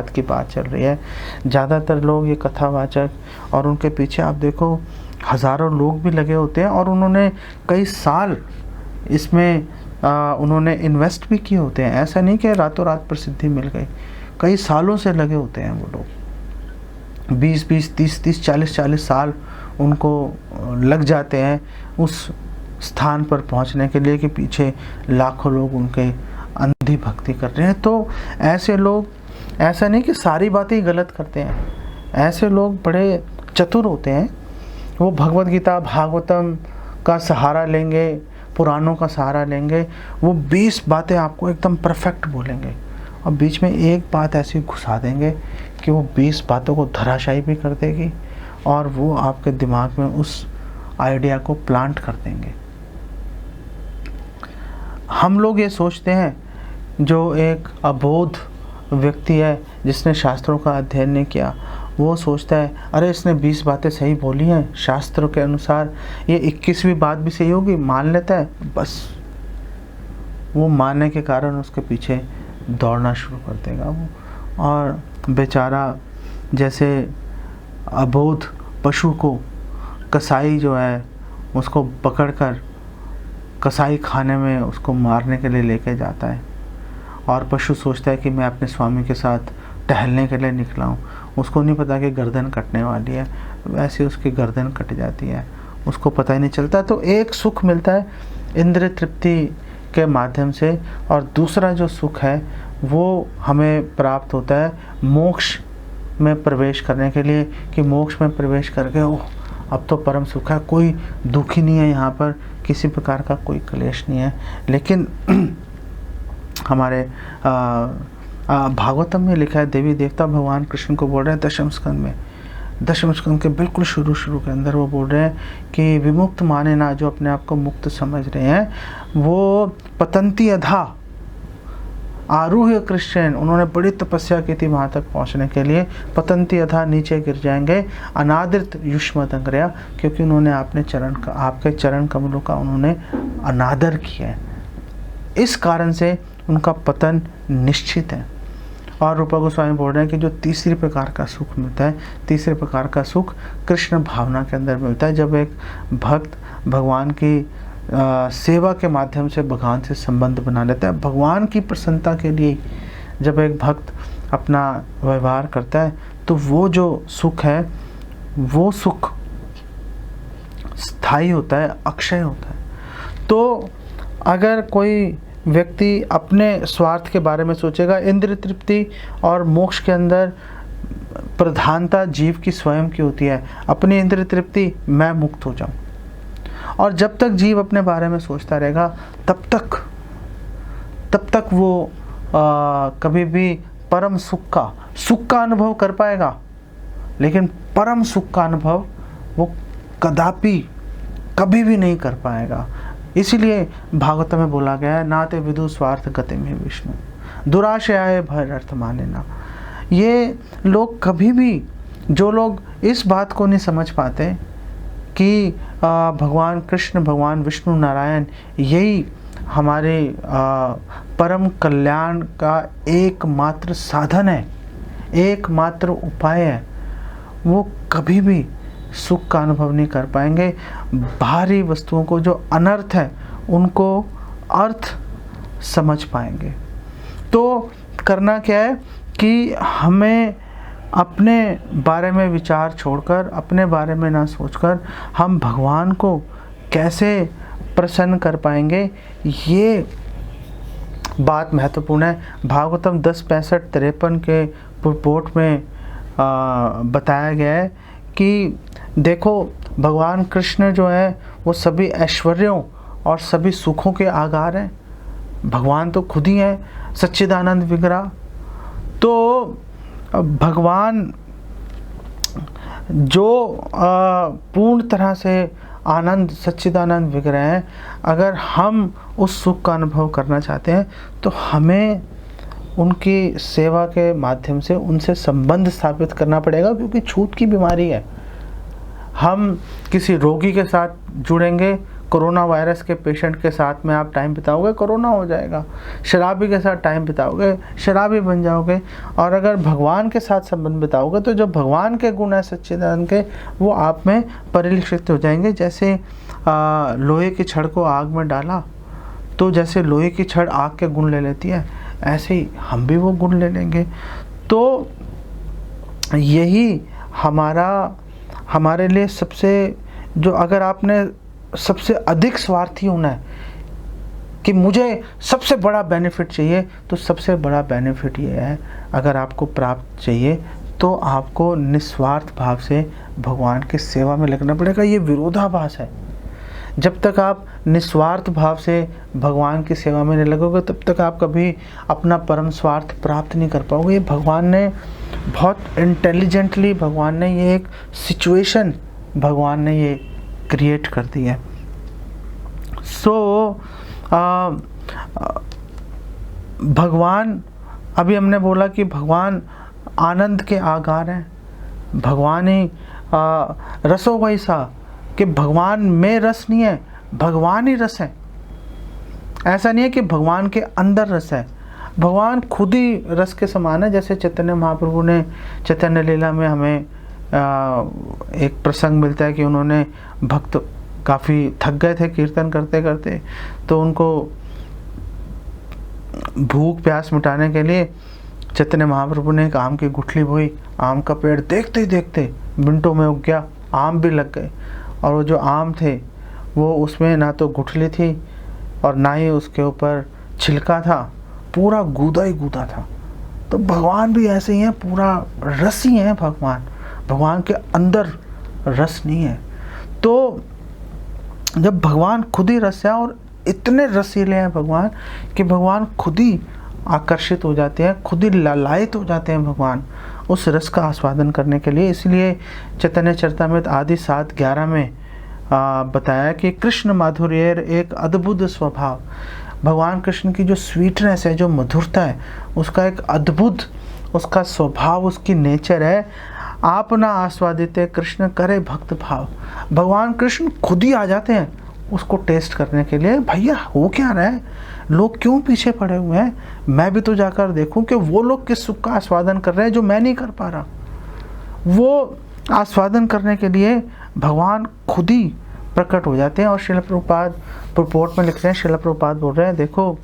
की बात चल रही है, ज़्यादातर लोग ये कथावाचक, और उनके पीछे आप देखो हज़ारों लोग भी लगे होते हैं, और उन्होंने कई साल इसमें उन्होंने इन्वेस्ट भी किए होते हैं। ऐसा नहीं कि रातों रात प्रसिद्धि मिल गई, कई सालों से लगे होते हैं वो लोग। 20-20, 30-30, 40-40 साल उनको लग जाते हैं उस स्थान पर पहुंचने के लिए कि पीछे लाखों लोग उनके अंधी भक्ति कर रहे हैं। तो ऐसे लोग, ऐसा नहीं कि सारी बातें ही गलत करते हैं, ऐसे लोग बड़े चतुर होते हैं, वो भगवद गीता भागवतम का सहारा लेंगे, पुराणों का सहारा लेंगे, वो 20 बातें आपको एकदम परफेक्ट बोलेंगे और बीच में एक बात ऐसी घुसा देंगे कि वो 20 बातों को धराशायी भी कर देगी और वो आपके दिमाग में उस आइडिया को प्लांट कर देंगे। हम लोग ये सोचते हैं, जो एक अबोध व्यक्ति है जिसने शास्त्रों का अध्ययन नहीं किया, वो सोचता है अरे इसने 20 बातें सही बोली हैं, शास्त्रों के अनुसार ये 21वीं बात भी सही होगी, मान लेता है। बस वो मानने के कारण उसके पीछे दौड़ना शुरू कर देगा वो, और बेचारा जैसे अबोध पशु को कसाई जो है उसको पकड़कर कसाई खाने में उसको मारने के लिए लेके जाता है और पशु सोचता है कि मैं अपने स्वामी के साथ टहलने के लिए निकला हूँ, उसको नहीं पता कि गर्दन कटने वाली है, वैसे उसकी गर्दन कट जाती है, उसको पता ही नहीं चलता। तो एक सुख मिलता है इंद्रिय तृप्ति के माध्यम से, और दूसरा जो सुख है वो हमें प्राप्त होता है मोक्ष में प्रवेश करने के लिए, कि मोक्ष में प्रवेश करके ओह अब तो परम सुख है, कोई दुखी नहीं है, यहाँ पर किसी प्रकार का कोई क्लेश नहीं है। लेकिन हमारे भागवतम में लिखा है, देवी देवता भगवान कृष्ण को बोल रहे हैं दशम स्कंद के बिल्कुल शुरू के अंदर वो बोल रहे हैं कि विमुक्त माने ना, जो अपने आप को मुक्त समझ रहे हैं वो पतंती अधा आरूह्य कृष्ण, उन्होंने बड़ी तपस्या की थी वहाँ तक पहुँचने के लिए, पतंती अधा नीचे गिर जाएंगे, अनादृत युष्मत अंग्रया, क्योंकि उन्होंने आपके चरण कमलों का उन्होंने अनादर किया है, इस कारण से उनका पतन निश्चित है। और रूपा गोस्वामी बोल रहे हैं कि जो तीसरी प्रकार का सुख मिलता है, तीसरे प्रकार का सुख कृष्ण भावना के अंदर मिलता है, जब एक भक्त भगवान की सेवा के माध्यम से भगवान से संबंध बना लेता है, भगवान की प्रसन्नता के लिए जब एक भक्त अपना व्यवहार करता है, तो वो जो सुख है वो सुख स्थायी होता है, अक्षय होता है। तो अगर कोई व्यक्ति अपने स्वार्थ के बारे में सोचेगा, इंद्रिय तृप्ति और मोक्ष के अंदर प्रधानता जीव की स्वयं की होती है, अपनी इंद्रिय तृप्ति, मैं मुक्त हो जाऊं, और जब तक जीव अपने बारे में सोचता रहेगा तब तक वो कभी भी परम सुख का अनुभव कर पाएगा, लेकिन परम सुख का अनुभव वो कभी भी नहीं कर पाएगा। इसीलिए भागवत में बोला गया है, नाते विदु स्वार्थ गति में विष्णु, दुराशयाय भय अर्थ माने ना। ये लोग कभी भी, जो लोग इस बात को नहीं समझ पाते कि भगवान कृष्ण, भगवान विष्णु नारायण यही हमारे परम कल्याण का एकमात्र साधन है, एकमात्र उपाय है, वो कभी भी सुख का अनुभव नहीं कर पाएंगे। बाहरी वस्तुओं को, जो अनर्थ है, उनको अर्थ समझ पाएंगे। तो करना क्या है कि हमें अपने बारे में विचार छोड़कर, अपने बारे में ना सोचकर, हम भगवान को कैसे प्रसन्न कर पाएंगे, ये बात महत्वपूर्ण है। भागवतम 10:65-53 के पुरपोट में बताया गया है कि देखो भगवान कृष्ण जो है वो सभी ऐश्वर्यों और सभी सुखों के आगार हैं, भगवान तो खुद ही है सच्चिदानंद विग्रह। तो भगवान जो पूर्ण तरह से आनंद सच्चिदानंद विग्रह है, अगर हम उस सुख का अनुभव करना चाहते हैं तो हमें उनकी सेवा के माध्यम से उनसे संबंध स्थापित करना पड़ेगा, क्योंकि छूत की बीमारी है। हम किसी रोगी के साथ जुड़ेंगे, कोरोना वायरस के पेशेंट के साथ में आप टाइम बिताओगे, कोरोना हो जाएगा। शराबी के साथ टाइम बिताओगे, शराबी बन जाओगे। और अगर भगवान के साथ संबंध बिताओगे तो जो भगवान के गुण है सच्चिदानंद के, वो आप में परिलक्षित हो जाएंगे। जैसे लोहे की छड़ को आग में डाला तो जैसे लोहे की छड़ आग के गुण ले लेती है, ऐसे ही हम भी वो गुण ले लेंगे। तो यही हमारे लिए सबसे, जो अगर आपने सबसे अधिक स्वार्थी होना है कि मुझे सबसे बड़ा बेनिफिट चाहिए, तो सबसे बड़ा बेनिफिट ये है, अगर आपको प्राप्त चाहिए तो आपको निस्वार्थ भाव से भगवान की सेवा में लगना पड़ेगा। ये विरोधाभास है। जब तक आप निस्वार्थ भाव से भगवान की सेवा में नहीं लगोगे तब तक आप कभी अपना परम स्वार्थ प्राप्त नहीं कर पाओगे। ये भगवान ने बहुत इंटेलिजेंटली, भगवान ने ये एक सिचुएशन भगवान ने ये क्रिएट कर दी है। भगवान, अभी हमने बोला कि भगवान आनंद के आगार हैं, भगवान ही रसो वैसा, कि भगवान में रस नहीं है, भगवान ही रस है। ऐसा नहीं है कि भगवान के अंदर रस है, भगवान खुद ही रस के समान है। जैसे चैतन्य महाप्रभु ने चैतन्य लीला में हमें एक प्रसंग मिलता है कि उन्होंने, भक्त काफ़ी थक गए थे कीर्तन करते करते, तो उनको भूख प्यास मिटाने के लिए चैतन्य महाप्रभु ने एक आम की गुठली बोई। आम का पेड़ देखते ही देखते मिनटों में उग गया, आम भी लग गए। और वो जो आम थे वो, उसमें ना तो गुठली थी और ना ही उसके ऊपर छिलका था, पूरा गूदा ही गूदा था। तो भगवान भी ऐसे ही हैं, पूरा रस ही है भगवान, भगवान के अंदर रस नहीं है। तो जब भगवान खुद ही रस है और इतने रसीले हैं भगवान कि भगवान खुद ही आकर्षित हो जाते हैं, खुद ही लालायित हो जाते हैं भगवान उस रस का आस्वादन करने के लिए। इसलिए चैतन्य चरितामृत आदि 7:11 में बताया कि कृष्ण माधुर्य एक अद्भुत स्वभाव, भगवान कृष्ण की जो स्वीटनेस है, जो मधुरता है, उसका एक अद्भुत उसका स्वभाव, उसकी नेचर है। आप ना आस्वादित कृष्ण करे भक्त भाव। भगवान कृष्ण खुद ही आ जाते हैं उसको टेस्ट करने के लिए। भैया हो क्या रहा है, लोग क्यों पीछे पड़े हुए हैं, मैं भी तो जाकर देखूं कि वो लोग किस सुख का आस्वादन कर रहे हैं जो मैं नहीं कर पा रहा। वो आस्वादन करने के लिए भगवान खुद ही प्रकट हो जाते हैं। और श्रील प्रभुपाद पुरपोर्ट में लिखते हैं, श्रील प्रभुपाद बोल रहे हैं, देखो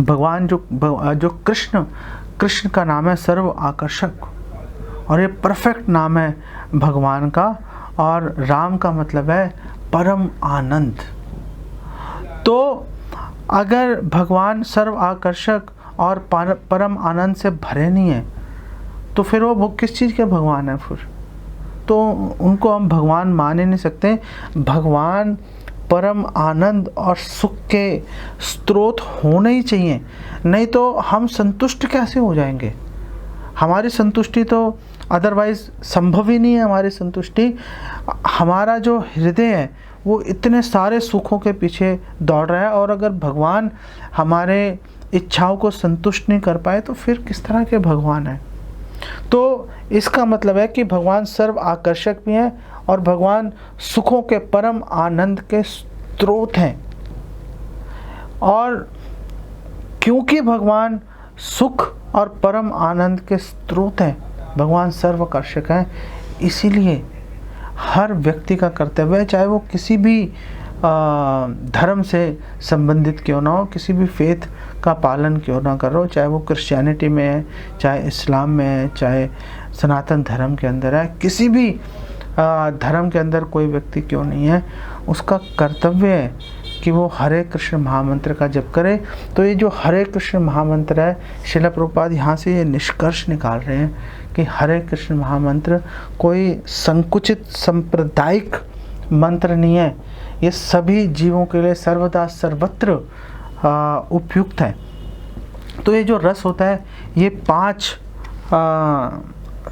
भगवान जो कृष्ण का नाम है सर्व आकर्षक, और ये परफेक्ट नाम है भगवान का। और राम का मतलब है परम आनंद। तो अगर भगवान सर्व आकर्षक और परम आनंद से भरे नहीं है तो फिर वो किस चीज़ के भगवान है फिर? तो उनको हम भगवान मान ही नहीं सकते। भगवान परम आनंद और सुख के स्रोत होने ही चाहिए, नहीं तो हम संतुष्ट कैसे हो जाएंगे? हमारी संतुष्टि तो अदरवाइज संभव ही नहीं है। हमारी संतुष्टि, हमारा जो हृदय है वो इतने सारे सुखों के पीछे दौड़ रहा है, और अगर भगवान हमारे इच्छाओं को संतुष्ट नहीं कर पाए तो फिर किस तरह के भगवान हैं? तो इसका मतलब है कि भगवान सर्व आकर्षक भी हैं और भगवान सुखों के परम आनंद के स्रोत हैं। और क्योंकि भगवान सुख और परम आनंद के स्रोत हैं, भगवान सर्व आकर्षक हैं, इसीलिए हर व्यक्ति का कर्तव्य है, चाहे वो किसी भी धर्म से संबंधित क्यों ना हो, किसी भी फेथ का पालन क्यों ना कर रहा हो, चाहे वो क्रिश्चियनिटी में है, चाहे इस्लाम में है, चाहे सनातन धर्म के अंदर है, किसी भी धर्म के अंदर कोई व्यक्ति क्यों नहीं है, उसका कर्तव्य है कि वो हरे कृष्ण महामंत्र का जप करे। तो ये जो हरे कृष्ण महामंत्र है, श्रील प्रभुपाद यहाँ से ये निष्कर्ष निकाल रहे हैं कि हरे कृष्ण महामंत्र कोई संकुचित सांप्रदायिक मंत्र नहीं है, ये सभी जीवों के लिए सर्वदा सर्वत्र उपयुक्त है। तो ये जो रस होता है ये 5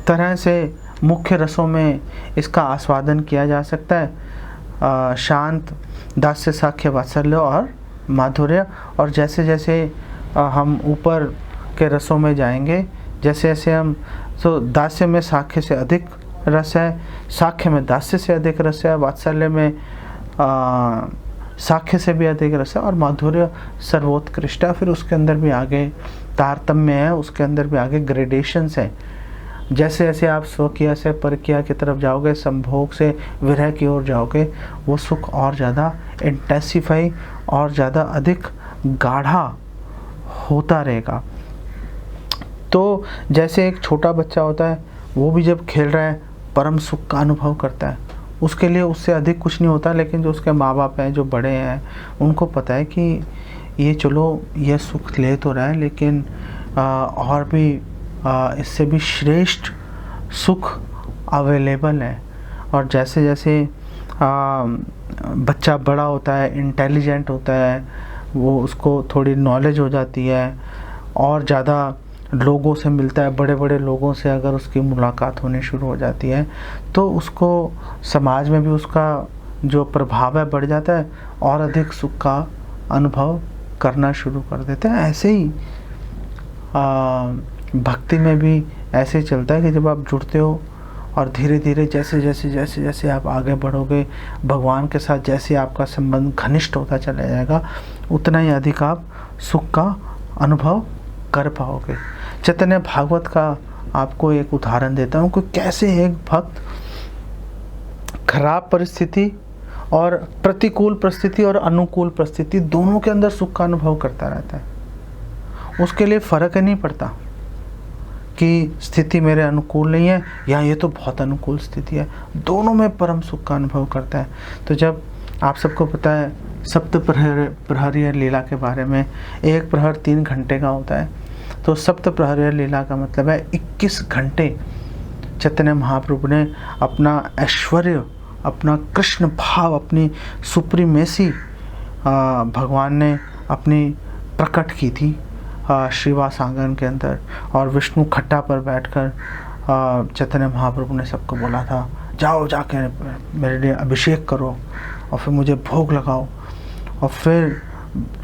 तरह से मुख्य रसों में इसका आस्वादन किया जा सकता है। शांत, दास्य, साख्य, वात्सल्य और माधुर्य। और जैसे जैसे हम ऊपर के रसों में जाएंगे, जैसे जैसे हम, तो दास्य में साख्य से अधिक रस है, साख्य में दास्य से अधिक रस है, वात्सल्य में साख्य से भी अधिक रस है, और माधुर्य सर्वोत्कृष्ट है। फिर उसके अंदर भी आगे तारतम्य है, उसके अंदर भी आगे ग्रेडेशंस है। जैसे जैसे आप स्वकीय से परकीय की तरफ जाओगे, संभोग से विरह की ओर जाओगे, वो सुख और ज़्यादा इंटेंसिफाई और ज़्यादा अधिक गाढ़ा होता रहेगा। तो जैसे एक छोटा बच्चा होता है, वो भी जब खेल रहा है परम सुख का अनुभव करता है, उसके लिए उससे अधिक कुछ नहीं होता। लेकिन जो उसके माँ बाप हैं, जो बड़े हैं, उनको पता है कि ये चलो ये सुख ले तो रहा है, लेकिन और भी इससे भी श्रेष्ठ सुख अवेलेबल है। और जैसे जैसे बच्चा बड़ा होता है, इंटेलिजेंट होता है, वो उसको थोड़ी नॉलेज हो जाती है और ज़्यादा लोगों से मिलता है, बड़े बड़े लोगों से अगर उसकी मुलाकात होनी शुरू हो जाती है तो उसको समाज में भी उसका जो प्रभाव है बढ़ जाता है और अधिक सुख का अनुभव करना शुरू कर देते हैं। ऐसे ही भक्ति में भी ऐसे ही चलता है कि जब आप जुड़ते हो और धीरे धीरे जैसे जैसे जैसे जैसे आप आगे बढ़ोगे, भगवान के साथ जैसे आपका संबंध घनिष्ठ होता चला जाएगा, उतना ही अधिक आप सुख का अनुभव कर पाओगे। चैतन्य भागवत का आपको एक उदाहरण देता हूँ कि कैसे एक भक्त खराब परिस्थिति और प्रतिकूल परिस्थिति और अनुकूल परिस्थिति दोनों के अंदर सुख का अनुभव करता रहता है। उसके लिए फ़र्क ही नहीं पड़ता कि स्थिति मेरे अनुकूल नहीं है या ये तो बहुत अनुकूल स्थिति है, दोनों में परम सुख का अनुभव करता है। तो जब आप सबको पता है सप्त प्रहरी लीला के बारे में, एक प्रहर 3 घंटे का होता है, तो सप्त प्रहरी लीला का मतलब है 21 घंटे चैतन्य महाप्रभु ने अपना ऐश्वर्य, अपना कृष्ण भाव, अपनी सुप्रीमेसी भगवान ने अपनी प्रकट की थी श्रीवास आंगन के अंदर। और विष्णु खट्टा पर बैठकर चैतन्य महाप्रभु ने सबको बोला था, जाओ जाके मेरे लिए अभिषेक करो और फिर मुझे भोग लगाओ। और फिर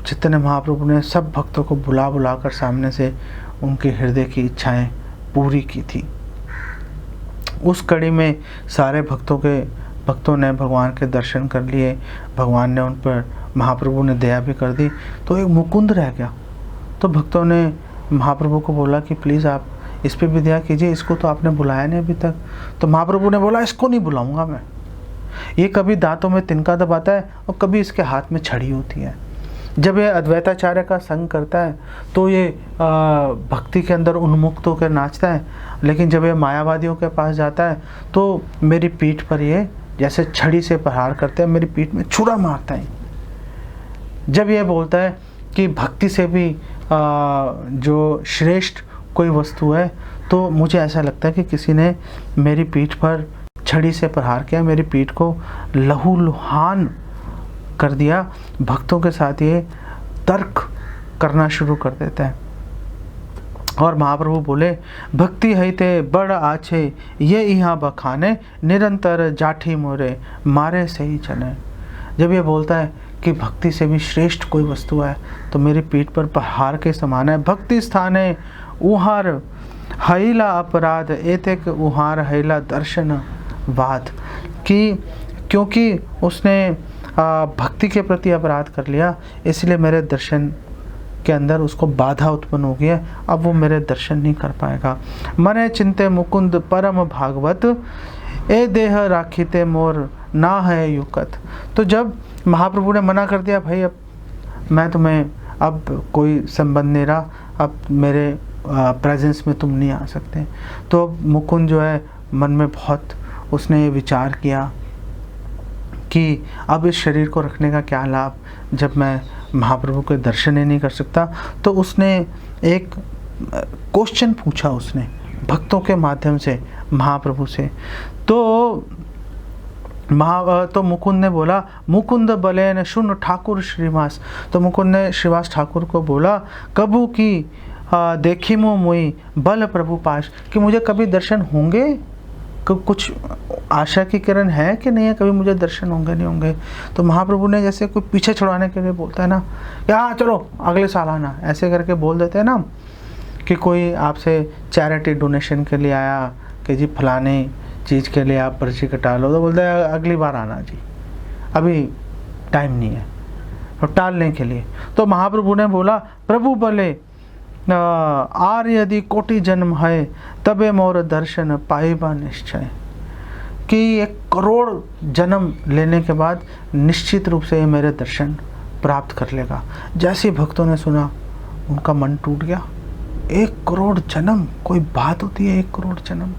चैतन्य महाप्रभु ने सब भक्तों को बुला बुलाकर सामने से उनके हृदय की इच्छाएं पूरी की थी। उस कड़ी में सारे भक्तों ने भगवान के दर्शन कर लिए, भगवान ने उन पर, महाप्रभु ने दया भी कर दी, तो एक मुकुंद रह गया। तो भक्तों ने महाप्रभु को बोला कि प्लीज़ आप इस पे भी दया कीजिए, इसको तो आपने बुलाया नहीं अभी तक। तो महाप्रभु ने बोला इसको नहीं बुलाऊंगा मैं, ये कभी दांतों में तिनका दबाता है और कभी इसके हाथ में छड़ी होती है। जब ये अद्वैताचार्य का संग करता है तो ये भक्ति के अंदर उन्मुक्त होकर नाचता है, लेकिन जब ये मायावादियों के पास जाता है तो मेरी पीठ पर ये जैसे छड़ी से प्रहार करते हैं, मेरी पीठ में छुरा मारता है। जब ये बोलता है कि भक्ति से भी जो श्रेष्ठ कोई वस्तु है, तो मुझे ऐसा लगता है कि किसी ने मेरी पीठ पर छड़ी से प्रहार किया, मेरी पीठ को लहूलुहान कर दिया। भक्तों के साथ ये तर्क करना शुरू कर देता है। और महाप्रभु बोले, भक्ति है ते बड़ आछे ये यहाँ बखाने, निरंतर जाठी मोरे मारे सही चने। जब ये बोलता है कि भक्ति से भी श्रेष्ठ कोई वस्तु है तो मेरी पीठ पर प्रहार के समान है। भक्ति स्थाने उहार हैला अपराध एतेक उहार हैला दर्शन वाद, कि क्योंकि उसने भक्ति के प्रति अपराध कर लिया, इसलिए मेरे दर्शन के अंदर उसको बाधा उत्पन्न हो गई है, अब वो मेरे दर्शन नहीं कर पाएगा। मने चिंते मुकुंद परम भागवत ए देह राखीते मोर ना है युकत। तो जब महाप्रभु ने मना कर दिया, भाई अब मैं तुम्हें अब कोई संबंध नहीं रहा, अब मेरे प्रेजेंस में तुम नहीं आ सकते, तो मुकुंद जो है मन में बहुत उसने ये विचार किया कि अब इस शरीर को रखने का क्या लाभ जब मैं महाप्रभु के दर्शन ही नहीं कर सकता। तो उसने एक क्वेश्चन पूछा उसने भक्तों के माध्यम से महाप्रभु से। तो मुकुंद ने बोला, मुकुंद बलेन शुन ठाकुर श्रीवास। तो मुकुंद ने श्रीवास ठाकुर को बोला, कबू की देखी मो मोई बल प्रभु पाश, कि मुझे कभी दर्शन होंगे, कुछ आशा की किरण है कि नहीं है, कभी मुझे दर्शन होंगे नहीं होंगे। तो महाप्रभु ने जैसे कोई पीछे छुड़ाने के लिए बोलता है ना, या चलो अगले साल आना, ऐसे करके बोल देते हैं ना, कि कोई आपसे चैरिटी डोनेशन के लिए आया कि जी फलाने चीज़ के लिए आप पर्ची कटा लो, तो बोलते हैं अगली बार आना जी, अभी टाइम नहीं है, और टालने के लिए। तो महाप्रभु ने बोला, प्रभु बोले आर यदि कोटि जन्म है तबे मोर दर्शन पाएबा निश्चय, कि 1 करोड़ जन्म लेने के बाद निश्चित रूप से ये मेरे दर्शन प्राप्त कर लेगा। जैसे भक्तों ने सुना उनका मन टूट गया। 1 करोड़ जन्म कोई बात होती है? 1 करोड़ जन्म,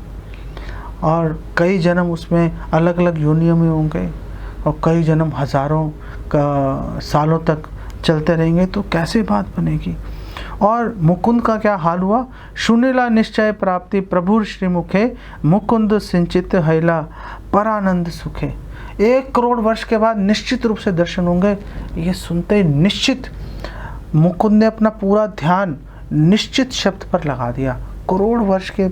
और कई जन्म उसमें अलग अलग योनियों में होंगे, और कई जन्म हजारों का सालों तक चलते रहेंगे, तो कैसे बात बनेगी। और मुकुंद का क्या हाल हुआ? सुनीला निश्चय प्राप्ति प्रभु श्रीमुखे, मुकुंद सिंचित हैला परानंद सुखे। 1 करोड़ वर्ष के बाद निश्चित रूप से दर्शन होंगे। ये सुनते ही निश्चित मुकुंद ने अपना पूरा ध्यान निश्चित शब्द पर लगा दिया। करोड़ वर्ष के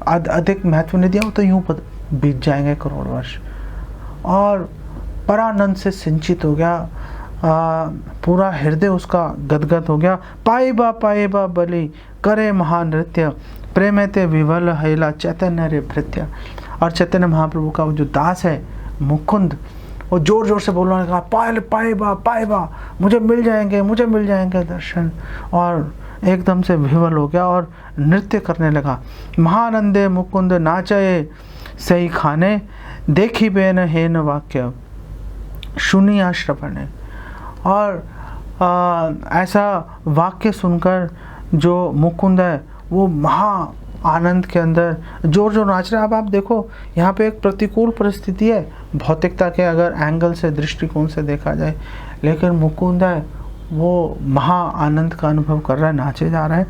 अधिक महत्व नहीं दिया, वो तो यूं बीत जाएंगे करोड़ वर्ष। और परानंद से सिंचित हो गया, पूरा हृदय उसका गदगद हो गया। पाए बा बलि करे महानृत्य, प्रेमते विवल हैला चैतन्य रे भृत्य। और चैतन्य महाप्रभु का वो जो दास है मुकुंद, वो जोर जोर से बोलने लगा, पाए बा, मुझे मिल जाएंगे दर्शन। और एकदम से विवल हो गया और नृत्य करने लगा। महानंदे मुकुंद नाचे सही खाने, देखी बेन हेन वाक्य सुनिया श्रवणे। और ऐसा वाक्य सुनकर जो मुकुंद है वो महा आनंद के अंदर जोर जोर नाच रहा है। अब आप देखो यहाँ पे एक प्रतिकूल परिस्थिति है भौतिकता के अगर एंगल से, दृष्टिकोण से देखा जाए, लेकिन मुकुंद है वो महा आनंद का अनुभव कर रहा है, नाचे जा रहा है।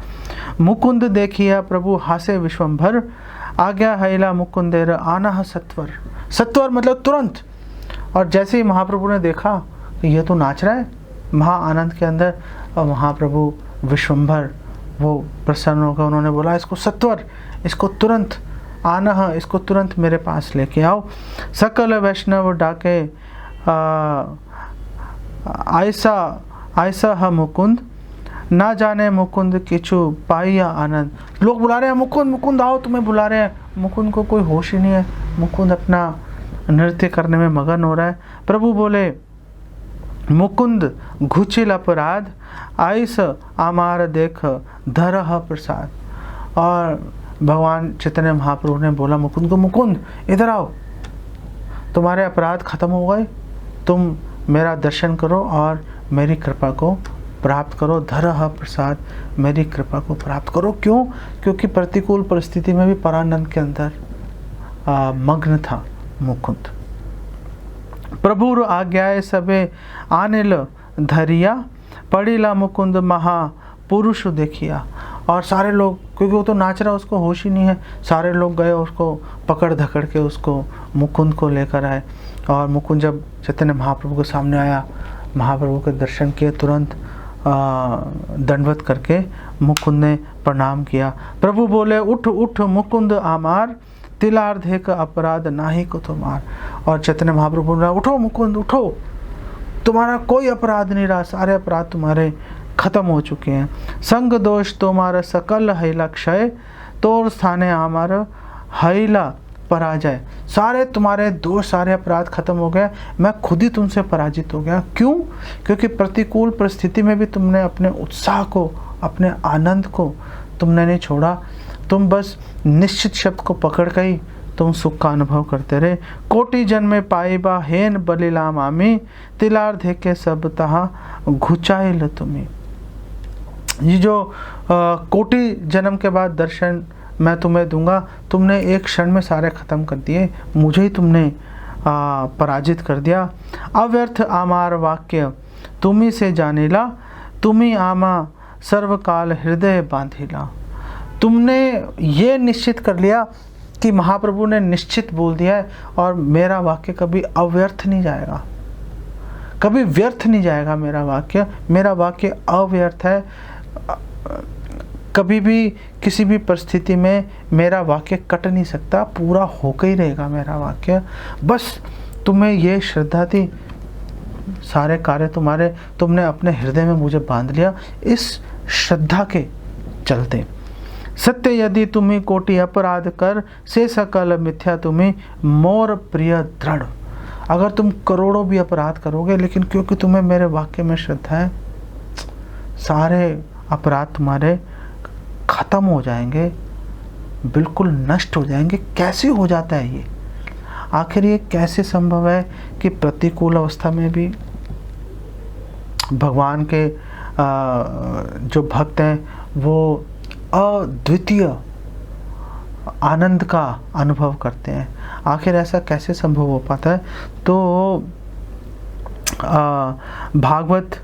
मुकुंद देखिए प्रभु हासे विश्वंभर, आज्ञा हैला मुकुंदेर आना सत्वर। सत्वर मतलब तुरंत। और जैसे ही महाप्रभु ने देखा कि ये तो नाच रहा है महा आनंद के अंदर, और महाप्रभु विश्वंभर वो प्रसन्न होकर उन्होंने बोला, इसको सत्वर, इसको तुरंत आना, इसको तुरंत मेरे पास लेके आओ। सकल वैष्णव डाके ऐसा है मुकुंद, ना जाने मुकुंद किचु पाइया आनंद। लोग बुला रहे हैं मुकुंद आओ, तुम्हें बुला रहे हैं। मुकुंद को कोई होश ही नहीं है, मुकुंद अपना नृत्य करने में मगन हो रहा है। प्रभु बोले, मुकुंद घुचिल अपराध, आइस आमार देख धरह प्रसाद। और भगवान चैतन्य महाप्रभु ने बोला मुकुंद को, मुकुंद इधर आओ, तुम्हारे अपराध खत्म हो गए, तुम मेरा दर्शन करो और मेरी कृपा को प्राप्त करो। धरह प्रसाद, मेरी कृपा को प्राप्त करो। क्यों? क्योंकि प्रतिकूल परिस्थिति में भी परानंद के अंदर मग्न था मुकुंद। प्रभु आज्ञाए सबे आनिल धरिया, पड़ीला मुकुंद महा पुरुष देखिया। और सारे लोग, क्योंकि वो तो नाच रहा, उसको होश ही नहीं है, सारे लोग गए उसको पकड़ धकड़ के उसको मुकुंद को लेकर आए। और मुकुंद जब चैतन्य महाप्रभु के सामने आया, महाप्रभु के दर्शन किए, तुरंत दंडवत करके मुकुंद ने प्रणाम किया। प्रभु बोले, उठ उठ मुकुंद आमार, तिलार्धे का अपराध नाही को तुम्हार। और चैतन्य महाप्रभु ने, उठो मुकुंद उठो, तुम्हारा कोई अपराध नहीं रहा, सारे अपराध तुम्हारे खत्म हो चुके हैं। संग दोष तुम्हारा सकल हैला क्षय, तोर स्थाने हमारा हैला पराजय। सारे तुम्हारे दोष, सारे अपराध खत्म हो गए, मैं खुद ही तुमसे पराजित हो गया। क्यों? क्योंकि प्रतिकूल परिस्थिति में भी तुमने अपने उत्साह को, अपने आनंद को तुमने नहीं छोड़ा। तुम बस निश्चित शब्द को पकड़ कर ही तुम सुख का अनुभव करते रहे। कोटि जन्मे पाइबा हेन बलिलाम आमी, तिलार्धे के सब तहा घुचाइल तुम्हें। ये जो कोटि जन्म के बाद दर्शन मैं तुम्हें दूंगा, तुमने एक क्षण में सारे खत्म कर दिए, मुझे ही तुमने पराजित कर दिया। अव्यर्थ आमार वाक्य तुम्ही से जानिला, तुम्ही आमा सर्वकाल हृदय बांधिला। तुमने ये निश्चित कर लिया कि महाप्रभु ने निश्चित बोल दिया है और मेरा वाक्य कभी अव्यर्थ नहीं जाएगा, कभी व्यर्थ नहीं जाएगा। मेरा वाक्य अव्यर्थ है। कभी भी किसी भी परिस्थिति में मेरा वाक्य कट नहीं सकता, पूरा होकर ही रहेगा मेरा वाक्य। बस तुम्हें ये श्रद्धा थी, सारे कार्य तुम्हारे, तुमने अपने हृदय में मुझे बांध लिया इस श्रद्धा के चलते। सत्य यदि तुम्हें कोटि अपराध कर, से सकल मिथ्या तुम्हें मोर प्रिय दृढ़। अगर तुम करोड़ों भी अपराध करोगे, लेकिन क्योंकि तुम्हें मेरे वाक्य में श्रद्धा है, सारे अपराध तुम्हारे खत्म हो जाएंगे, बिल्कुल नष्ट हो जाएंगे। कैसे हो जाता है ये? आखिर ये कैसे संभव है कि प्रतिकूल अवस्था में भी भगवान के जो भक्त हैं वो अद्वितीय आनंद का अनुभव करते हैं? आखिर ऐसा कैसे संभव हो पाता है? तो भागवत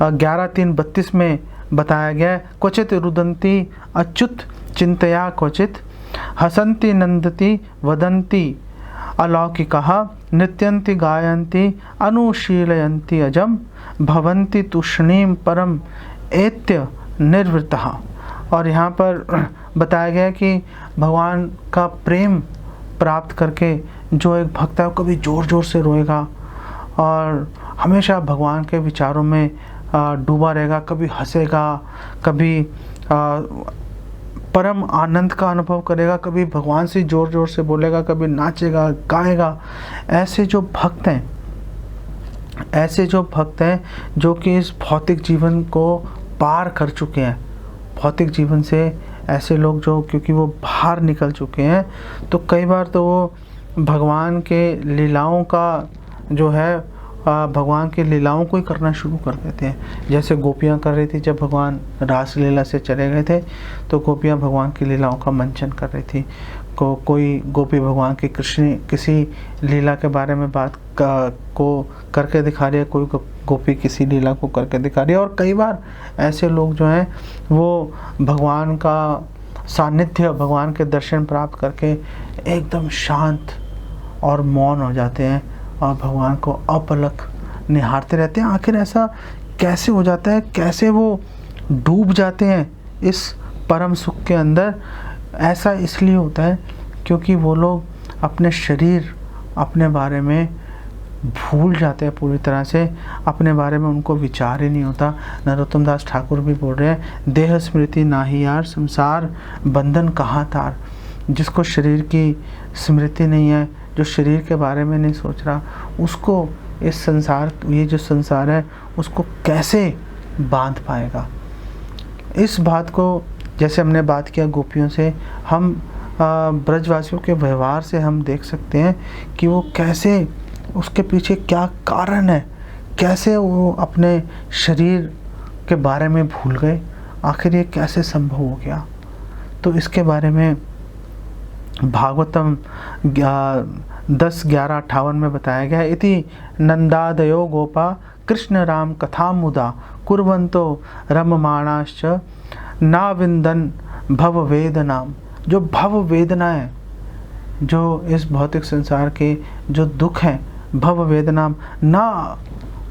11:3-32 में बताया गया है। क्वचित रुदंती अच्युत चिंतया क्वचित, हसंती नंदती वदंती अलौकिकः, नृत्यन्ति गायन्ति अनुशीलयन्ति अजम, भवन्ति तूष्णीम परम एत्य निर्वृतः। और यहाँ पर बताया गया कि भगवान का प्रेम प्राप्त करके जो एक भक्त है वो कभी ज़ोर ज़ोर से रोएगा और हमेशा भगवान के विचारों में डूबा रहेगा, कभी हंसेगा, कभी परम आनंद का अनुभव करेगा, कभी भगवान से ज़ोर ज़ोर से बोलेगा, कभी नाचेगा गाएगा। ऐसे जो भक्त हैं जो कि इस भौतिक जीवन को पार कर चुके हैं, भौतिक जीवन से ऐसे लोग जो क्योंकि वो बाहर निकल चुके हैं, तो कई बार तो वो भगवान के लीलाओं का जो है भगवान की लीलाओं को ही करना शुरू कर देते हैं। जैसे गोपियाँ कर रही थी, जब भगवान रासलीला से चले गए थे तो गोपियाँ भगवान की लीलाओं का मंचन कर रही थी। कोई गोपी भगवान की किसी लीला के बारे में बात को करके दिखा रही है, कोई गोपी किसी लीला को करके दिखा रही है। और कई बार ऐसे लोग जो हैं वो भगवान का सानिध्य, भगवान के दर्शन प्राप्त करके एकदम शांत और मौन हो जाते हैं और भगवान को अपलक निहारते रहते हैं। आखिर ऐसा कैसे हो जाता है, कैसे वो डूब जाते हैं इस परम सुख के अंदर? ऐसा इसलिए होता है क्योंकि वो लोग अपने शरीर, अपने बारे में भूल जाते हैं पूरी तरह से, अपने बारे में उनको विचार ही नहीं होता। नरोत्तम दास ठाकुर भी बोल रहे हैं, देह स्मृति नाही यार, संसार बंधन कहाँ तार। जिसको शरीर की स्मृति नहीं है, जो शरीर के बारे में नहीं सोच रहा, उसको इस संसार, ये जो संसार है उसको कैसे बांध पाएगा। इस बात को जैसे हमने बात किया गोपियों से, हम ब्रजवासियों के व्यवहार से हम देख सकते हैं कि वो कैसे, उसके पीछे क्या कारण है, कैसे वो अपने शरीर के बारे में भूल गए, आखिर ये कैसे संभव हो गया। तो इसके बारे में भागवतम 10:11-58 में बताया गया है। इति नंदादयो गोपा कृष्ण राम कथा मुदा कुर्वन्तो रममाणाश्च नाविंदन भव वेदनाम। जो भव वेदना है, जो इस भौतिक संसार के जो दुख हैं, भव वेदनाम ना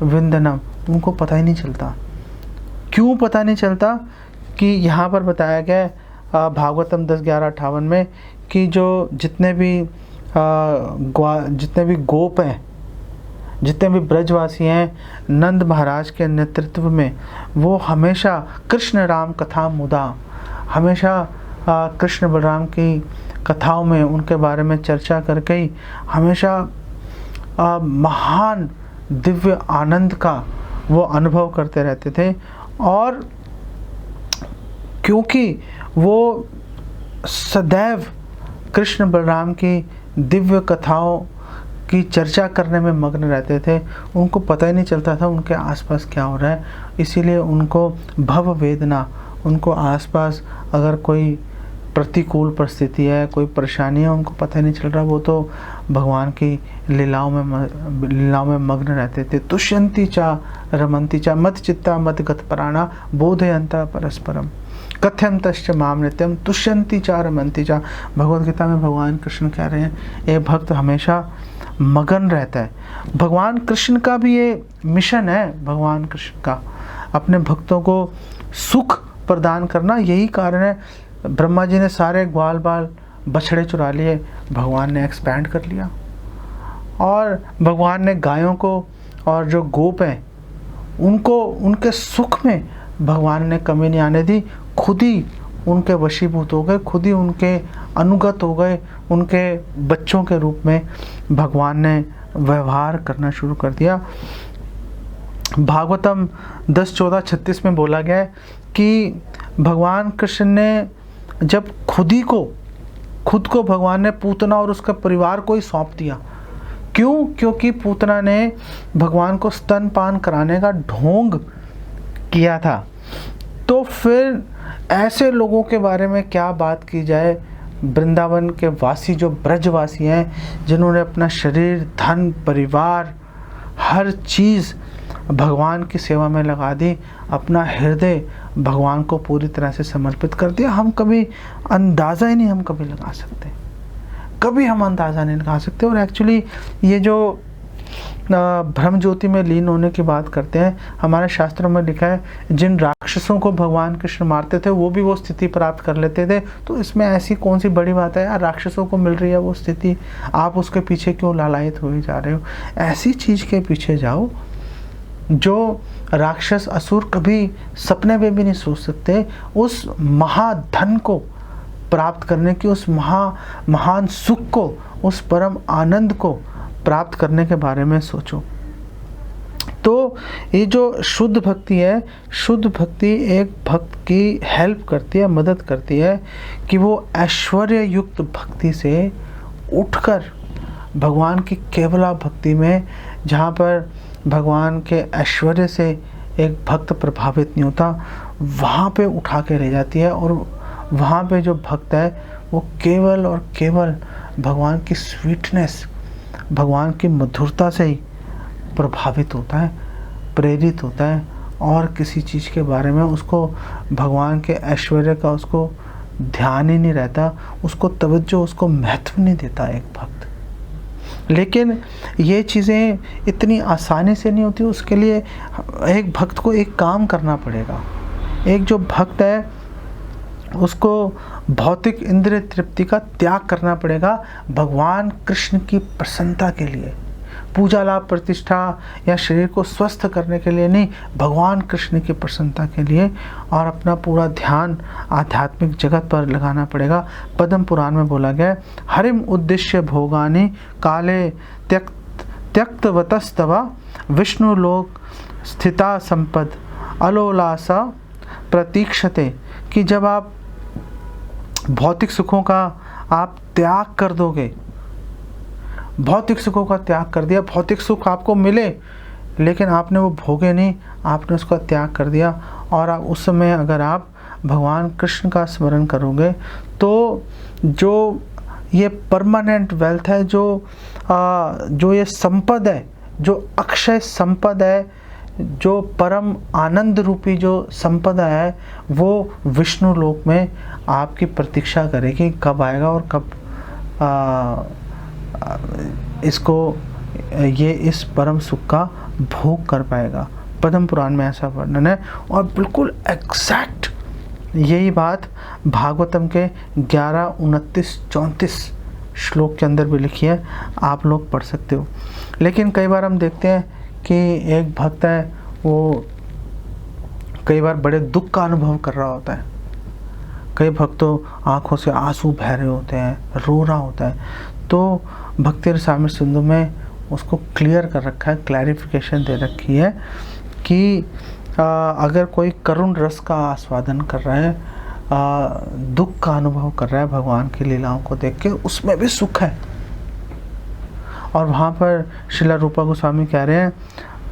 विंदनम, उनको पता ही नहीं चलता। क्यों पता नहीं चलता? कि यहाँ पर बताया गया है भागवतम 10:11-58 में कि जो जितने भी गोप हैं, जितने भी ब्रजवासी हैं, नंद महाराज के नेतृत्व में वो हमेशा कृष्ण राम कथा मुदा, हमेशा कृष्ण बलराम की कथाओं में उनके बारे में चर्चा करके ही हमेशा महान दिव्य आनंद का वो अनुभव करते रहते थे। और क्योंकि वो सदैव कृष्ण बलराम की दिव्य कथाओं की चर्चा करने में मग्न रहते थे, उनको पता ही नहीं चलता था उनके आसपास क्या हो रहा है। इसीलिए उनको भव वेदना, उनको आसपास अगर कोई प्रतिकूल परिस्थिति है, कोई परेशानी है, उनको पता ही नहीं चल रहा, वो तो भगवान की लीलाओं में मग्न रहते थे। तुष्यंती चा रमंती चा मत चित्ता मत गतपराणा बोधयंता परस्परम कथ्यम तश्च माम नित्यम तुष्यंती चा रमंती चा। भगवद गीता में भगवान कृष्ण कह रहे हैं, ये भक्त हमेशा मगन रहता है। भगवान कृष्ण का भी ये मिशन है, भगवान कृष्ण का अपने भक्तों को सुख प्रदान करना। यही कारण है ब्रह्मा जी ने सारे ग्वाल बाल बछड़े चुरा लिए, भगवान ने एक्सपैंड कर लिया, और भगवान ने गायों को और जो गोप हैं उनको उनके सुख में भगवान ने कमी नहीं आने दी। खुद ही उनके वशीभूत हो गए, खुद ही उनके अनुगत हो गए, उनके बच्चों के रूप में भगवान ने व्यवहार करना शुरू कर दिया। भागवतम 10:14-36 में बोला गया है कि भगवान कृष्ण ने जब खुद को भगवान ने पूतना और उसका परिवार को ही सौंप दिया। क्यों? क्योंकि पूतना ने भगवान को स्तनपान कराने का ढोंग किया था। तो फिर ऐसे लोगों के बारे में क्या बात की जाए। वृंदावन के वासी जो ब्रजवासी हैं, जिन्होंने अपना शरीर, धन, परिवार, हर चीज़ भगवान की सेवा में लगा दी, अपना हृदय भगवान को पूरी तरह से समर्पित कर दिया, हम कभी अंदाज़ा ही नहीं हम कभी लगा सकते, कभी हम अंदाज़ा नहीं लगा सकते। और एक्चुअली ये जो ब्रह्म ज्योति में लीन होने की बात करते हैं, हमारे शास्त्रों में लिखा है जिन राक्षसों को भगवान कृष्ण मारते थे वो भी वो स्थिति प्राप्त कर लेते थे। तो इसमें ऐसी कौन सी बड़ी बात है यार, राक्षसों को मिल रही है वो स्थिति, आप उसके पीछे क्यों लालायित हुए जा रहे हो? ऐसी चीज़ के पीछे जाओ जो राक्षस असुर कभी सपने में भी नहीं सोच सकते। उस महाधन को प्राप्त करने की, उस महान सुख को, उस परम आनंद को प्राप्त करने के बारे में सोचो। तो ये जो शुद्ध भक्ति है, शुद्ध भक्ति एक भक्त की हेल्प करती है, मदद करती है कि वो ऐश्वर्य युक्त भक्ति से उठकर भगवान की केवला भक्ति में, जहाँ पर भगवान के ऐश्वर्य से एक भक्त प्रभावित नहीं होता, वहाँ पे उठा के ले जाती है। और वहाँ पे जो भक्त है वो केवल और केवल भगवान की स्वीटनेस, भगवान की मधुरता से ही प्रभावित होता है, प्रेरित होता है, और किसी चीज़ के बारे में उसको, भगवान के ऐश्वर्य का उसको ध्यान ही नहीं रहता, उसको तवज्जो, उसको महत्व नहीं देता एक भक्त। लेकिन ये चीज़ें इतनी आसानी से नहीं होती, उसके लिए एक भक्त को एक काम करना पड़ेगा। एक जो भक्त है उसको भौतिक इंद्रिय तृप्ति का त्याग करना पड़ेगा भगवान कृष्ण की प्रसन्नता के लिए, पूजा लाभ प्रतिष्ठा या शरीर को स्वस्थ करने के लिए नहीं, भगवान कृष्ण की प्रसन्नता के लिए, और अपना पूरा ध्यान आध्यात्मिक जगत पर लगाना पड़ेगा। पद्म पुराण में बोला गया है, हरिम उद्देश्य भोगानि काले त्यक्तवतस्तव विष्णु लोक स्थिता संपद अलोलासा प्रतीक्षते, कि जब आप भौतिक सुखों का आप त्याग कर दोगे, भौतिक सुखों का त्याग कर दिया, भौतिक सुख आपको मिले लेकिन आपने वो भोगे नहीं, आपने उसका त्याग कर दिया, और आप उस समय अगर आप भगवान कृष्ण का स्मरण करोगे तो जो ये परमानेंट वेल्थ है, जो ये संपद है, जो अक्षय संपद है, जो परम आनंद रूपी जो संपदा है, वो विष्णु लोक में आपकी प्रतीक्षा करेगी कब आएगा और कब इसको ये इस परम सुख का भोग कर पाएगा। पद्म पुराण में ऐसा वर्णन है, और बिल्कुल एग्जैक्ट यही बात भागवतम के 11, 29, 34 श्लोक के अंदर भी लिखी है, आप लोग पढ़ सकते हो। लेकिन कई बार हम देखते हैं कि एक भक्त है वो कई बार बड़े दुख का अनुभव कर रहा होता है, कई भक्तों आंखों से आंसू बह रहे होते हैं, रो रहा होता है, तो भक्ति रसामृत सिंधु में उसको क्लियर कर रखा है, क्लैरिफिकेशन दे रखी है कि अगर कोई करुण रस का आस्वादन कर रहा है, दुख का अनुभव कर रहा है भगवान की लीलाओं को देख के, उसमें भी सुख है। और वहाँ पर श्रीला रूपा गोस्वामी कह रहे हैं,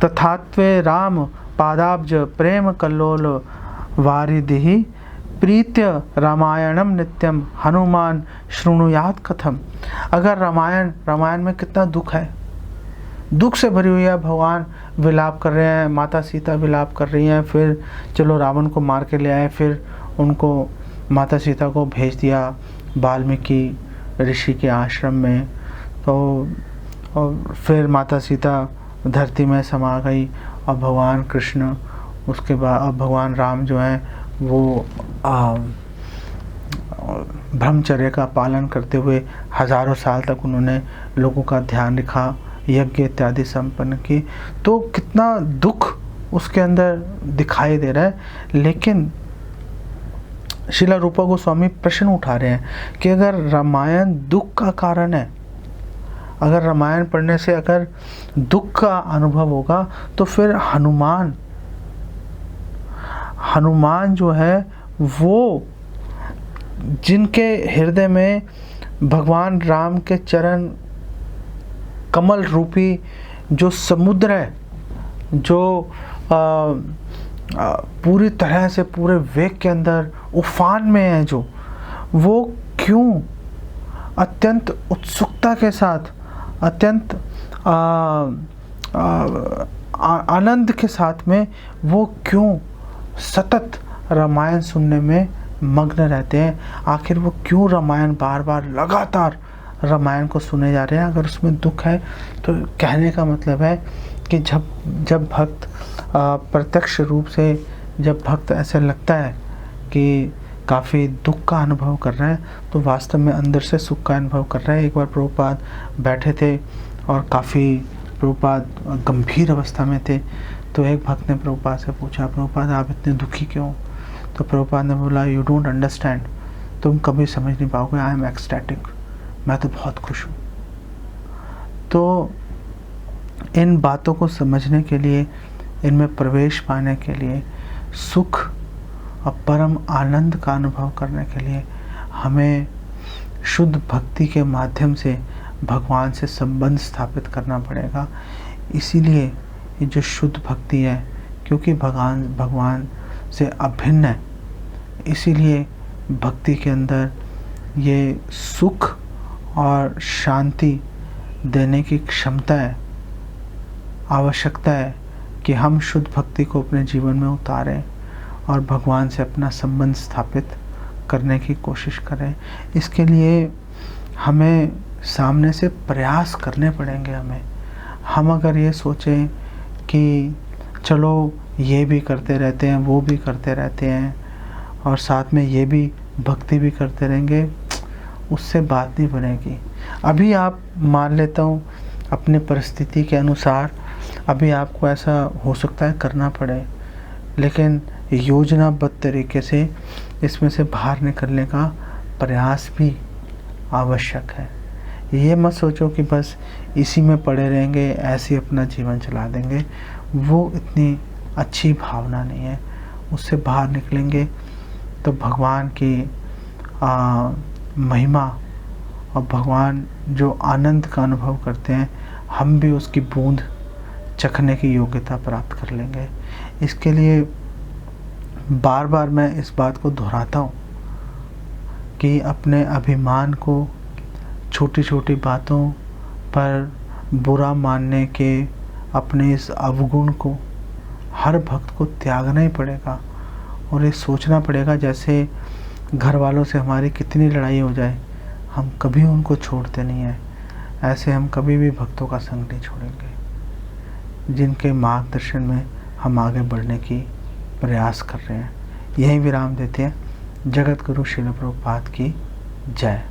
तथात्वे राम पादाब्ज प्रेम कल्लोल वारिदिहि प्रीत्य रामायणम नित्यम हनुमान शृणुयात कथम। अगर रामायण में कितना दुख है, दुख से भरी हुई है, भगवान विलाप कर रहे हैं, माता सीता विलाप कर रही हैं, फिर चलो रावण को मार के ले आए, फिर उनको माता सीता को भेज दिया वाल्मीकि ऋषि के आश्रम में, तो और फिर माता सीता धरती में समा गई, और भगवान कृष्ण उसके बाद भगवान राम जो हैं वो ब्रह्मचर्य का पालन करते हुए हजारों साल तक उन्होंने लोगों का ध्यान रखा, यज्ञ इत्यादि संपन्न की, तो कितना दुख उसके अंदर दिखाई दे रहा है। लेकिन श्रीला रूपा गोस्वामी प्रश्न उठा रहे हैं कि अगर रामायण दुख का कारण है, अगर रामायण पढ़ने से अगर दुख का अनुभव होगा, तो फिर हनुमान जो है वो जिनके हृदय में भगवान राम के चरण कमल रूपी जो समुद्र है, जो पूरी तरह से पूरे वेग के अंदर उफान में है, जो वो क्यों अत्यंत उत्सुकता के साथ, अत्यंत आनंद के साथ में वो क्यों सतत रामायण सुनने में मग्न रहते हैं, आखिर वो क्यों रामायण बार बार लगातार रामायण को सुने जा रहे हैं। अगर उसमें दुख है तो कहने का मतलब है कि जब भक्त प्रत्यक्ष रूप से, जब भक्त ऐसा लगता है कि काफ़ी दुख का अनुभव कर रहे हैं, तो वास्तव में अंदर से सुख का अनुभव कर रहे हैं। एक बार प्रभुपाद बैठे थे और काफ़ी प्रभुपाद गंभीर अवस्था में थे, तो एक भक्त ने प्रभुपाद से पूछा, प्रभुपाद आप इतने दुखी क्यों? तो प्रभुपाद ने बोला, यू डोंट अंडरस्टैंड, तुम कभी समझ नहीं पाओगे, आई एम एक्सटैटिक, मैं तो बहुत खुश हूँ। तो इन बातों को समझने के लिए, इनमें प्रवेश पाने के लिए, सुख और परम आनंद का अनुभव करने के लिए हमें शुद्ध भक्ति के माध्यम से भगवान से संबंध स्थापित करना पड़ेगा। इसीलिए ये जो शुद्ध भक्ति है, क्योंकि भगवान से अभिन्न है, इसीलिए भक्ति के अंदर ये सुख और शांति देने की क्षमता है, आवश्यकता है कि हम शुद्ध भक्ति को अपने जीवन में उतारें और भगवान से अपना संबंध स्थापित करने की कोशिश करें। इसके लिए हमें सामने से प्रयास करने पड़ेंगे। हम अगर ये सोचें कि चलो ये भी करते रहते हैं, वो भी करते रहते हैं और साथ में ये भी भक्ति भी करते रहेंगे, उससे बात नहीं बनेगी। अभी आप मान लेता हूँ अपनी परिस्थिति के अनुसार अभी आपको ऐसा हो सकता है करना पड़े, लेकिन योजनाबद्ध तरीके से इसमें से बाहर निकलने का प्रयास भी आवश्यक है। ये मत सोचो कि बस इसी में पड़े रहेंगे, ऐसे अपना जीवन चला देंगे, वो इतनी अच्छी भावना नहीं है। उससे बाहर निकलेंगे तो भगवान की महिमा और भगवान जो आनंद का अनुभव करते हैं, हम भी उसकी बूंद चखने की योग्यता प्राप्त कर लेंगे। इसके लिए बार बार मैं इस बात को दोहराता हूँ कि अपने अभिमान को, छोटी छोटी बातों पर बुरा मानने के अपने इस अवगुण को हर भक्त को त्यागना ही पड़ेगा और ये सोचना पड़ेगा, जैसे घर वालों से हमारी कितनी लड़ाई हो जाए, हम कभी उनको छोड़ते नहीं हैं, ऐसे हम कभी भी भक्तों का संग नहीं छोड़ेंगे, जिनके मार्गदर्शन में हम आगे बढ़ने की प्रयास कर रहे हैं। यही विराम देते हैं। जगत गुरु श्रील प्रभुपाद की जय।